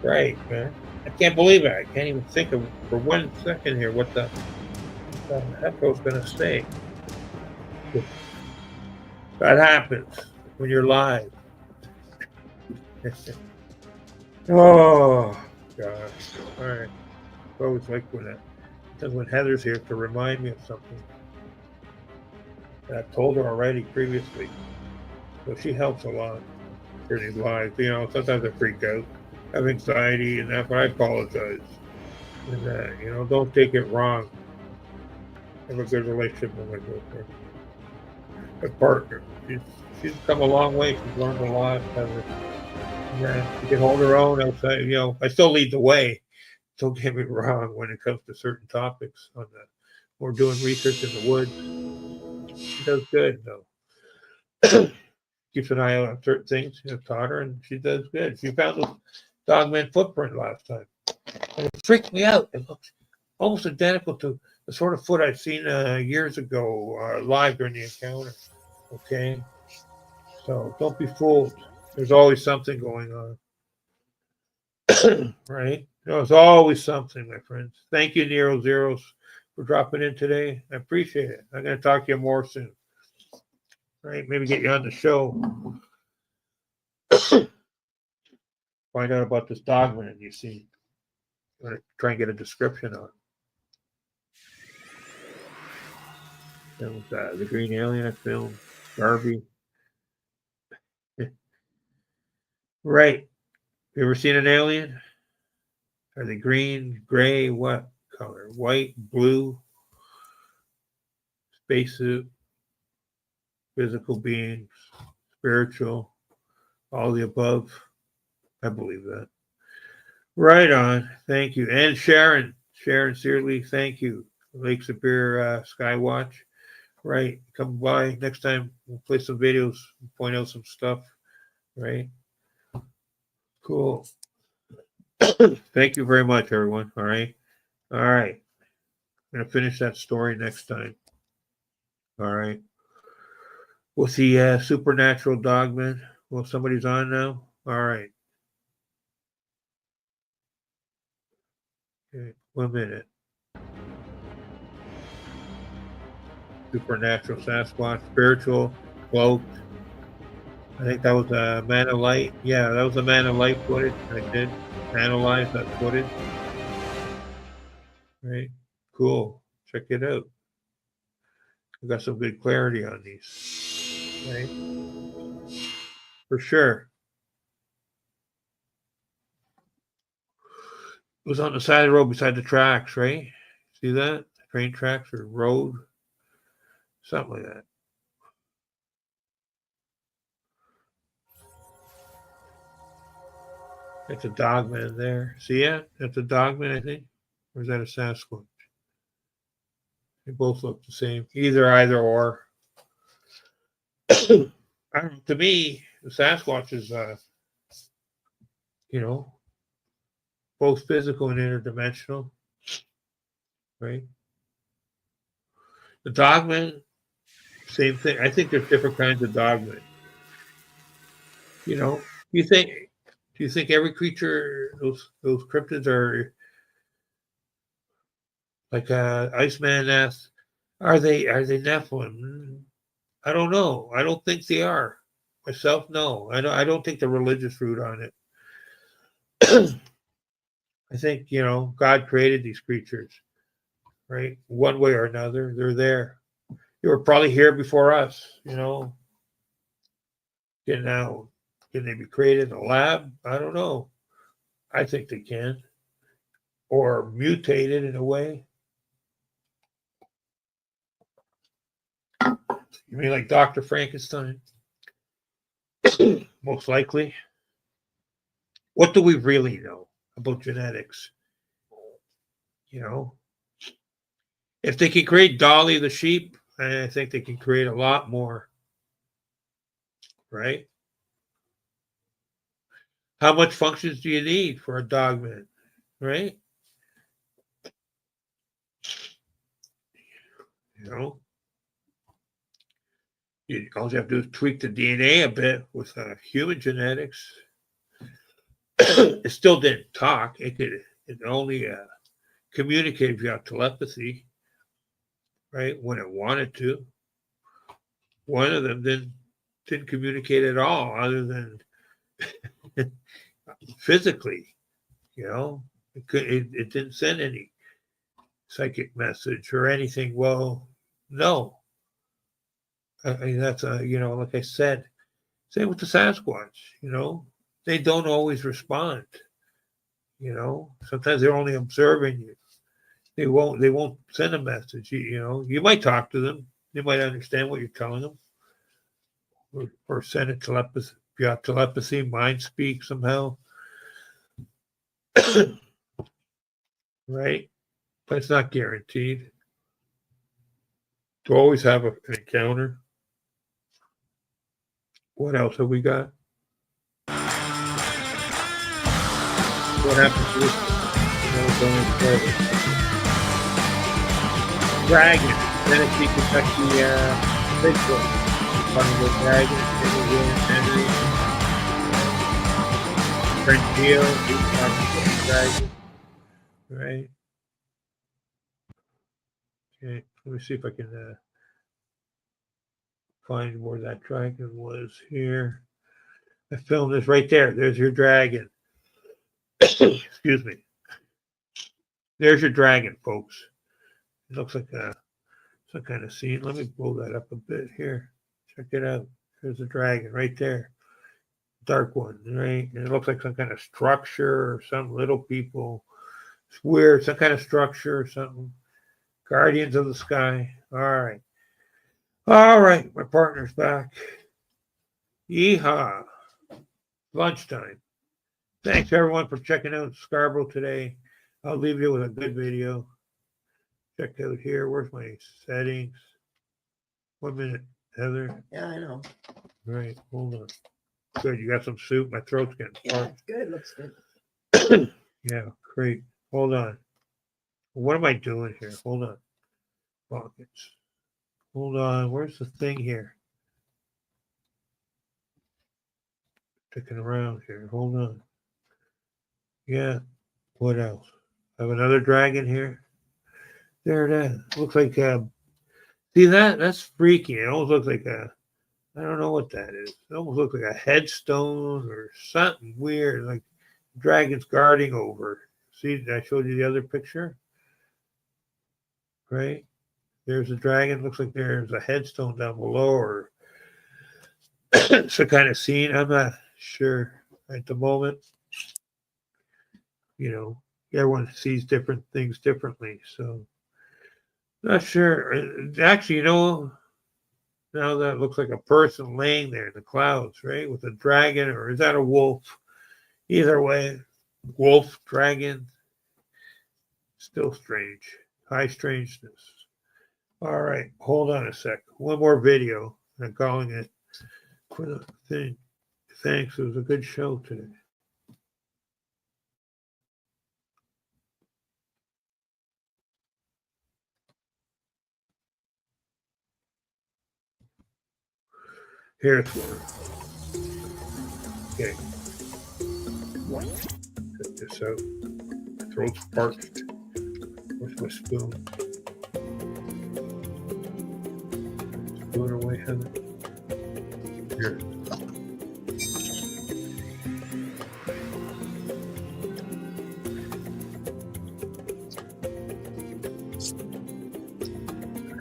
Great, man. I can't believe it. I can't even think of for 1 second here what the heck I was going to say. That happens when you're live. Oh, gosh. All right. I always like when Heather's here to remind me of something that I've told her already previously. So she helps a lot during these lives. Sometimes I freak out, have anxiety, and that's why I apologize. And don't take it wrong. Have a good relationship with my girlfriend, my partner. She's come a long way. She's learned a lot. Yeah, she can hold her own outside. I still lead the way. Don't get me wrong when it comes to certain topics. We're doing research in the woods. She does good though. Keeps an eye out on certain things. Taught her, and she does good. She found the Dogman footprint last time, and it freaked me out. It looks almost identical to the sort of foot I'd seen years ago live during the encounter. Okay, so don't be fooled. There's always something going on. Right? There's always something, my friends. Thank you, Nero Zeros, for dropping in today. I appreciate it. I'm going to talk to you more soon. Right? Maybe get you on the show. Find out about this Dogman you see. I'm going to try and get a description on it. That was the Green Alien I filmed. Garvey. Right. You ever seen an alien? Are they green, gray, what color? White, blue, spacesuit, physical beings, spiritual, all the above. I believe that. Right on. Thank you. And Sharon Searley, thank you. Lake Superior Skywatch. Right. Come by next time. We'll play some videos, point out some stuff. Right. Cool. Thank you very much, everyone. All right. All right. I'm going to finish that story next time. All right. We'll see Supernatural Dogman. Well, somebody's on now. All right. Okay. 1 minute. Supernatural Sasquatch, spiritual, cloaked. I think that was a Man of Light. Yeah, that was a Man of Light footage. I did analyze that footage. Right. Cool. Check it out. We got some good clarity on these. Right. For sure. It was on the side of the road beside the tracks, right? See that? Train tracks or road? Something like that. That's a Dogman there. See it? That's a Dogman, I think. Or is that a Sasquatch? They both look the same. Either or. I don't know. To me, the Sasquatch is, both physical and interdimensional, right? The Dogman, same thing. I think there's different kinds of Dogmen. You think? Do you think every creature, those cryptids are like Iceman asked? Are they Nephilim? I don't know. I don't think they are. Myself, no. I don't think the religious root on it. I think God created these creatures, right? One way or another, they're there. They were probably here before us. Can they be created in a lab? I don't know. I think they can, or mutated in a way. You mean like Dr. Frankenstein? Most likely. What do we really know about genetics? If they can create Dolly the sheep, I think they can create a lot more. Right? How much functions do you need for a Dogman? Right? All you have to do is tweak the DNA a bit with human genetics. It still didn't talk. It only communicate via telepathy, right? When it wanted to. One of them didn't communicate at all, other than physically. It didn't send any psychic message or anything. Well, no. I mean, that's like I said, same with the Sasquatch. They don't always respond. You know, sometimes they're only observing you. They won't send a message. You know, you might talk to them. They might understand what you're telling them, or send it telepathy. If you have telepathy, mind speak somehow, right? But it's not guaranteed. To always have an encounter. What else have we got? What happened to this? Dragon. Tennessee, Kentucky, Bigfoot. Funny little dragon. Henry. French Deal. Dragon. Right. Okay. Let me see if I can find where that dragon was here. I filmed this right there. There's your dragon. Excuse me. There's your dragon, folks. It looks like some kind of scene. Let me blow that up a bit here. Check it out. There's a dragon right there. Dark one, right? And it looks like some kind of structure or some little people. It's weird. Some kind of structure or something. Guardians of the Sky. All right. All right. My partner's back. Yeehaw. Lunchtime. Thanks, everyone, for checking out Scarboro today. I'll leave you with a good video. Check out here. Where's my settings? 1 minute, Heather. Yeah, I know. All right, hold on. Good. You got some soup? My throat's getting Yeah, parched. it's good. Looks good. Yeah, great. Hold on. What am I doing here? Hold on. Pockets. Hold on. Where's the thing here? Sticking around here. Hold on. Yeah. What else? I have another dragon here. There it is. Looks like see that's freaky. It almost looks like I don't know what that is. It almost looks like a headstone or something weird, like dragon's guarding over. See, I showed you the other picture? Right? There's a dragon. Looks like there's a headstone down below, or some kind of scene. I'm not sure at the moment. You know, everyone sees different things differently. So, not sure. Actually, you know, now that looks like a person laying there in the clouds, right? With a dragon, or is that a wolf? Either way, wolf, dragon, still strange. High strangeness. All right, hold on a sec. One more video. I'm calling it for the thing. Thanks. It was a good show today. Here's one. Okay. Check this out. My throat's parched. Where's my spoon? Spoon away, Heather. Here.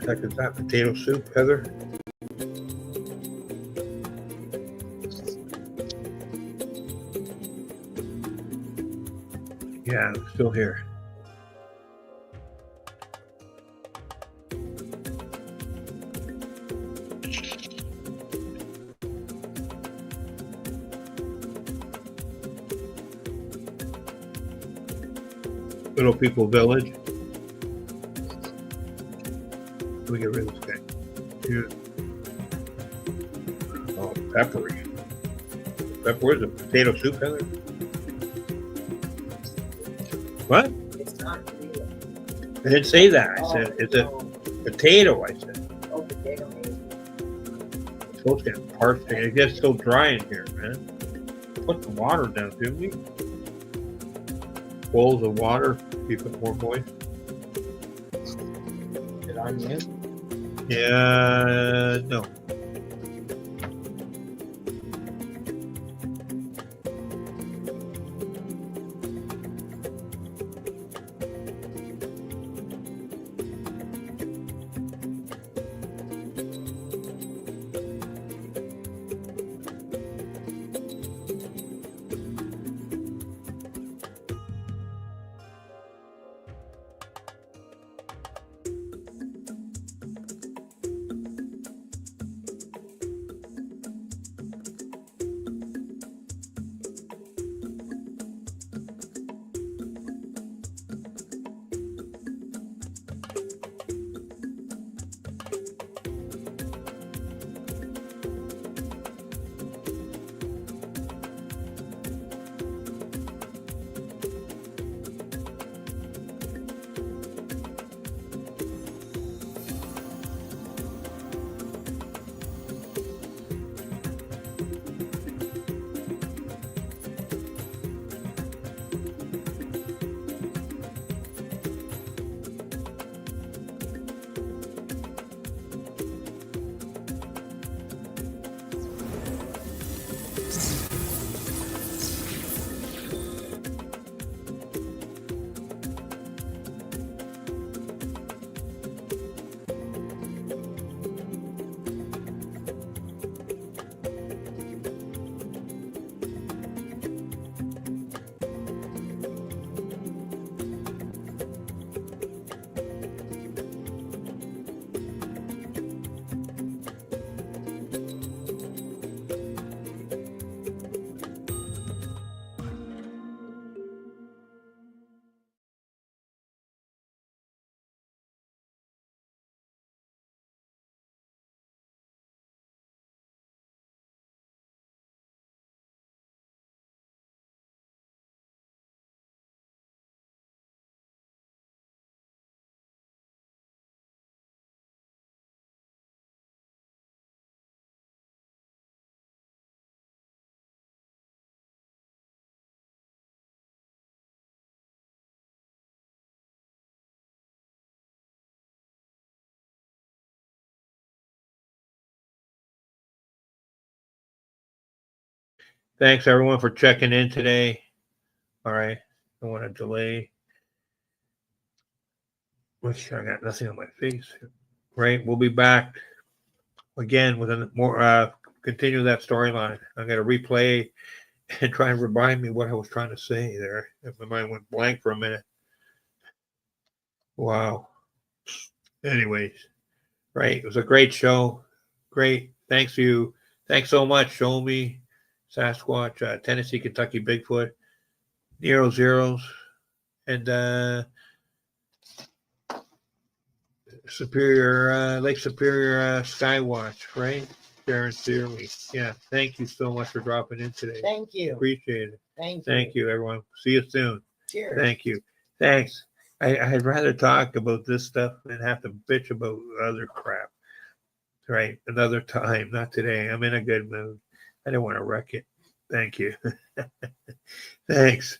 Heck is that? Potato soup, Heather? Yeah, I'm still here. Little People Village. Let me get rid of this guy. Here. Oh, peppery. Where's the potato soup, Heather? What? It's not real. I didn't say that. I said, it's a potato, I said. Oh, potato maybe. It's supposed to get parched. It gets so dry in here, man. Put the water down, didn't we? Bowls of water, keep it more moist. Is it on you? Yeah, no. Thanks everyone for checking in today. All right. Don't want to delay. Which I got nothing on my face. Right. We'll be back again with a more continue that storyline. I'm gonna replay and try and remind me what I was trying to say there. If my mind went blank for a minute. Wow. Anyways, right. It was a great show. Great. Thanks you. Thanks so much. Show me Sasquatch, Tennessee, Kentucky, Bigfoot, Nero Zeros, and Superior, Lake Superior Skywatch, right? Sharon Searly. Yeah. Thank you so much for dropping in today. Thank you. Appreciate it. Thank Thank you, everyone. See you soon. Cheers. Thank you. Thanks. I'd rather talk about this stuff than have to bitch about other crap. Right. Another time, not today. I'm in a good mood. I don't want to wreck it. Thank you. Thanks.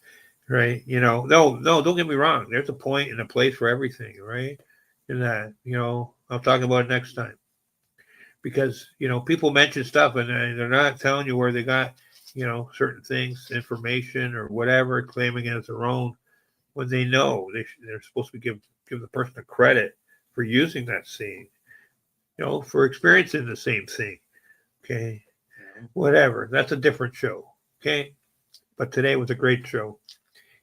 Right. No, don't get me wrong. There's a point and a place for everything, right? And that, I'll talk about it next time. Because, people mention stuff and they're not telling you where they got, certain things, information or whatever, claiming it as their own, when they know they're supposed to give the person a credit for using that scene, for experiencing the same thing. Okay. Whatever. That's a different show. Okay. But today was a great show.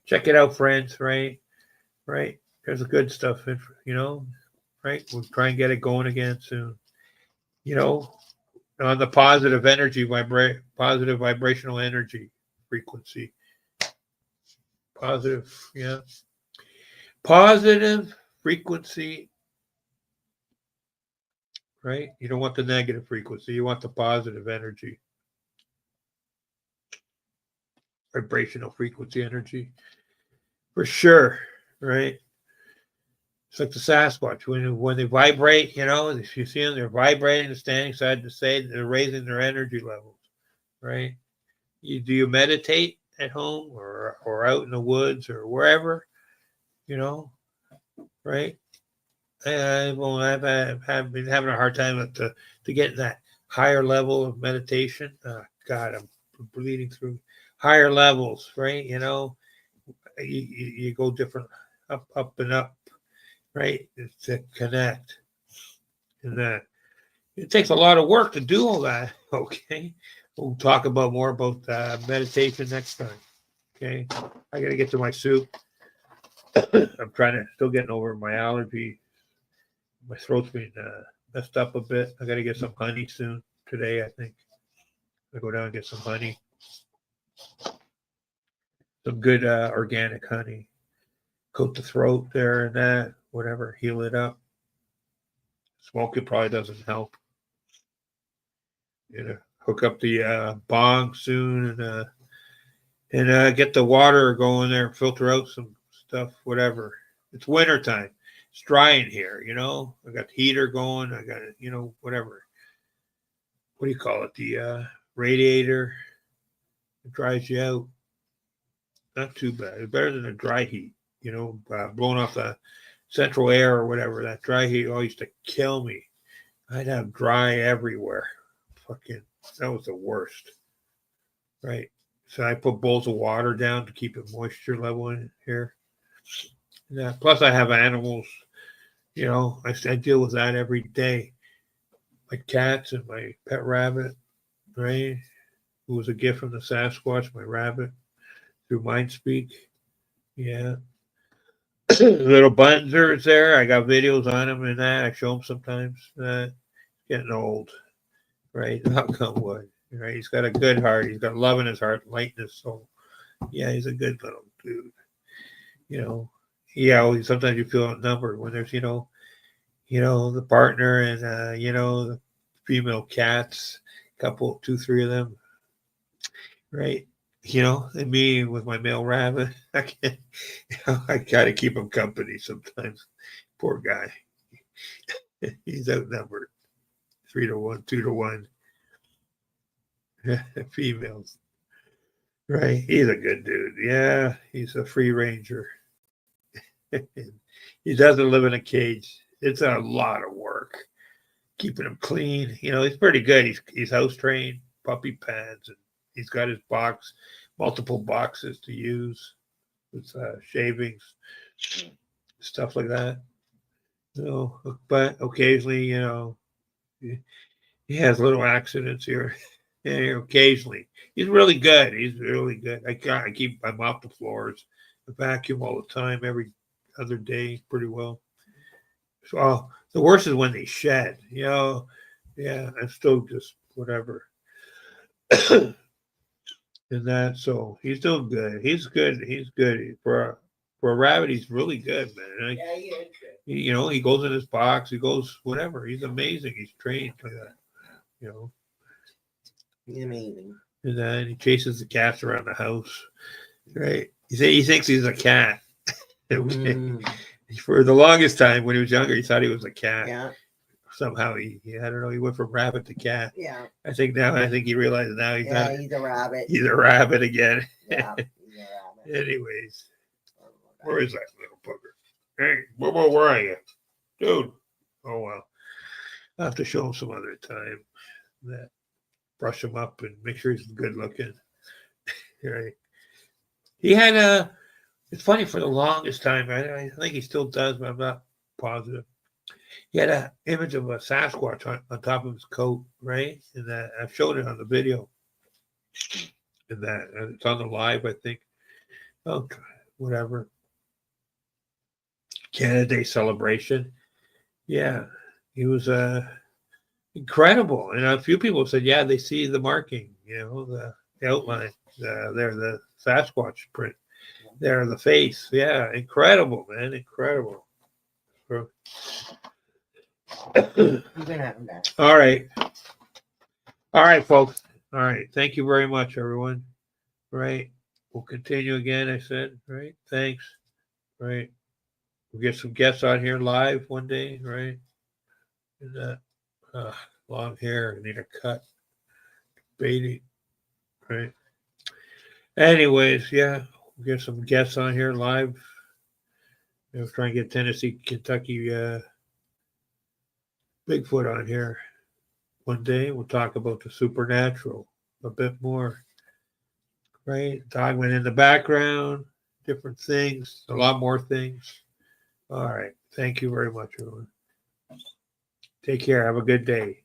Check it out, friends. Right. Right. There's a good stuff, right. We'll try and get it going again soon. On the positive positive vibrational energy frequency. Positive. Yeah. Positive frequency. Right. You don't want the negative frequency. You want the positive energy. Vibrational frequency energy. For sure. Right. It's like the Sasquatch. When they vibrate, if you see them, they're vibrating, standing side to side, they're raising their energy levels, right? Do you meditate at home or out in the woods or wherever, right? I've been having a hard time to get that higher level of meditation. God, I'm bleeding through higher levels, right? You go different, up and up. Right, to connect, and that it takes a lot of work to do all that. Okay, we'll talk about more about meditation next time. Okay, I gotta get to my soup. I'm still getting over my allergy. My throat's been messed up a bit. I gotta get some honey soon today. I think I go down and get some honey, some good organic honey. Coat the throat there and that. Whatever, heal it up. Smoke it probably doesn't help. Hook up the bong soon and get the water going there, filter out some stuff, whatever. It's winter time. It's dry in here, I got the heater going. I got whatever. What do you call it? The radiator. It dries you out. Not too bad. It's better than a dry heat, blowing off the central air or whatever. That dry heat always used to kill me. I'd have dry everywhere. Fucking, that was the worst. Right. So I put bowls of water down to keep the moisture level in here. Yeah. Plus, I have animals. I deal with that every day. My cats and my pet rabbit, right? Who was a gift from the Sasquatch, my rabbit, through Mindspeak. Yeah. Little bunters there. I got videos on them and that. I show them sometimes. Getting old, right? Knock on wood. Right? He's got a good heart. He's got love in his heart, light in his soul. Yeah, he's a good little dude. Yeah. Sometimes you feel outnumbered when there's the partner and the female cats, couple, 2, 3 of them, right? And me with my male rabbit, I can't. I gotta keep him company sometimes. Poor guy. He's outnumbered. 3 to 1, 2 to 1. Females. Right. He's a good dude. Yeah. He's a free ranger. He doesn't live in a cage. It's a lot of work. Keeping him clean. He's pretty good. He's house trained, puppy pads, and He's got his box, multiple boxes to use with shavings, stuff like that. But occasionally, he has little accidents here. Occasionally, he's really good. He's really good. I mop the floors, I vacuum all the time, every other day, pretty well. So the worst is when they shed. Yeah, I'm still just whatever. And that, so he's doing good. He's good. He's good for a rabbit. He's really good, man. Yeah, he is good. He goes in his box. He goes whatever. He's amazing. He's trained like that. You know, He's amazing. and then he chases the cats around the house. Right? He thinks he's a cat. For the longest time when he was younger, he thought he was a cat. Yeah. Somehow he I don't know, he went from rabbit to cat. Yeah. I think he realized now he's not. He's a rabbit. He's a rabbit again. Yeah, he's a rabbit. Anyways, where is that little bugger? Hey, Bobo, where are you? Dude. Oh, well. I'll have to show him some other time. That brush him up and make sure he's good looking. Right. He had it's funny, for the longest time, I think he still does, but I'm not positive. He had an image of a Sasquatch on top of his coat, right? And that I've shown it on the video. And that it's on the live, I think. Oh, whatever. Canada Day celebration. Yeah, he was incredible. And a few people said, yeah, they see the marking, the outline, the Sasquatch print. There, the face. Yeah, incredible, man. Incredible. You can have him back. All right. All right, folks. All right. Thank you very much, everyone. Right. We'll continue again, I said. Right. Thanks. Right. We'll get some guests on here live one day. Right. And long hair. I need a cut. Baby. Right. Anyways, yeah. We'll get some guests on here live. We'll try and get Tennessee, Kentucky Bigfoot on here one day. We'll talk about the supernatural a bit more. Right? Dogman in the background, different things, a lot more things. All right. Thank you very much, everyone. Take care. Have a good day.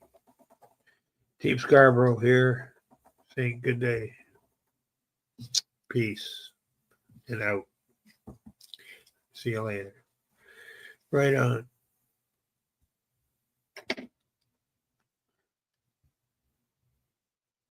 Team Scarboro here saying good day. Peace. And out. See you later. Right on.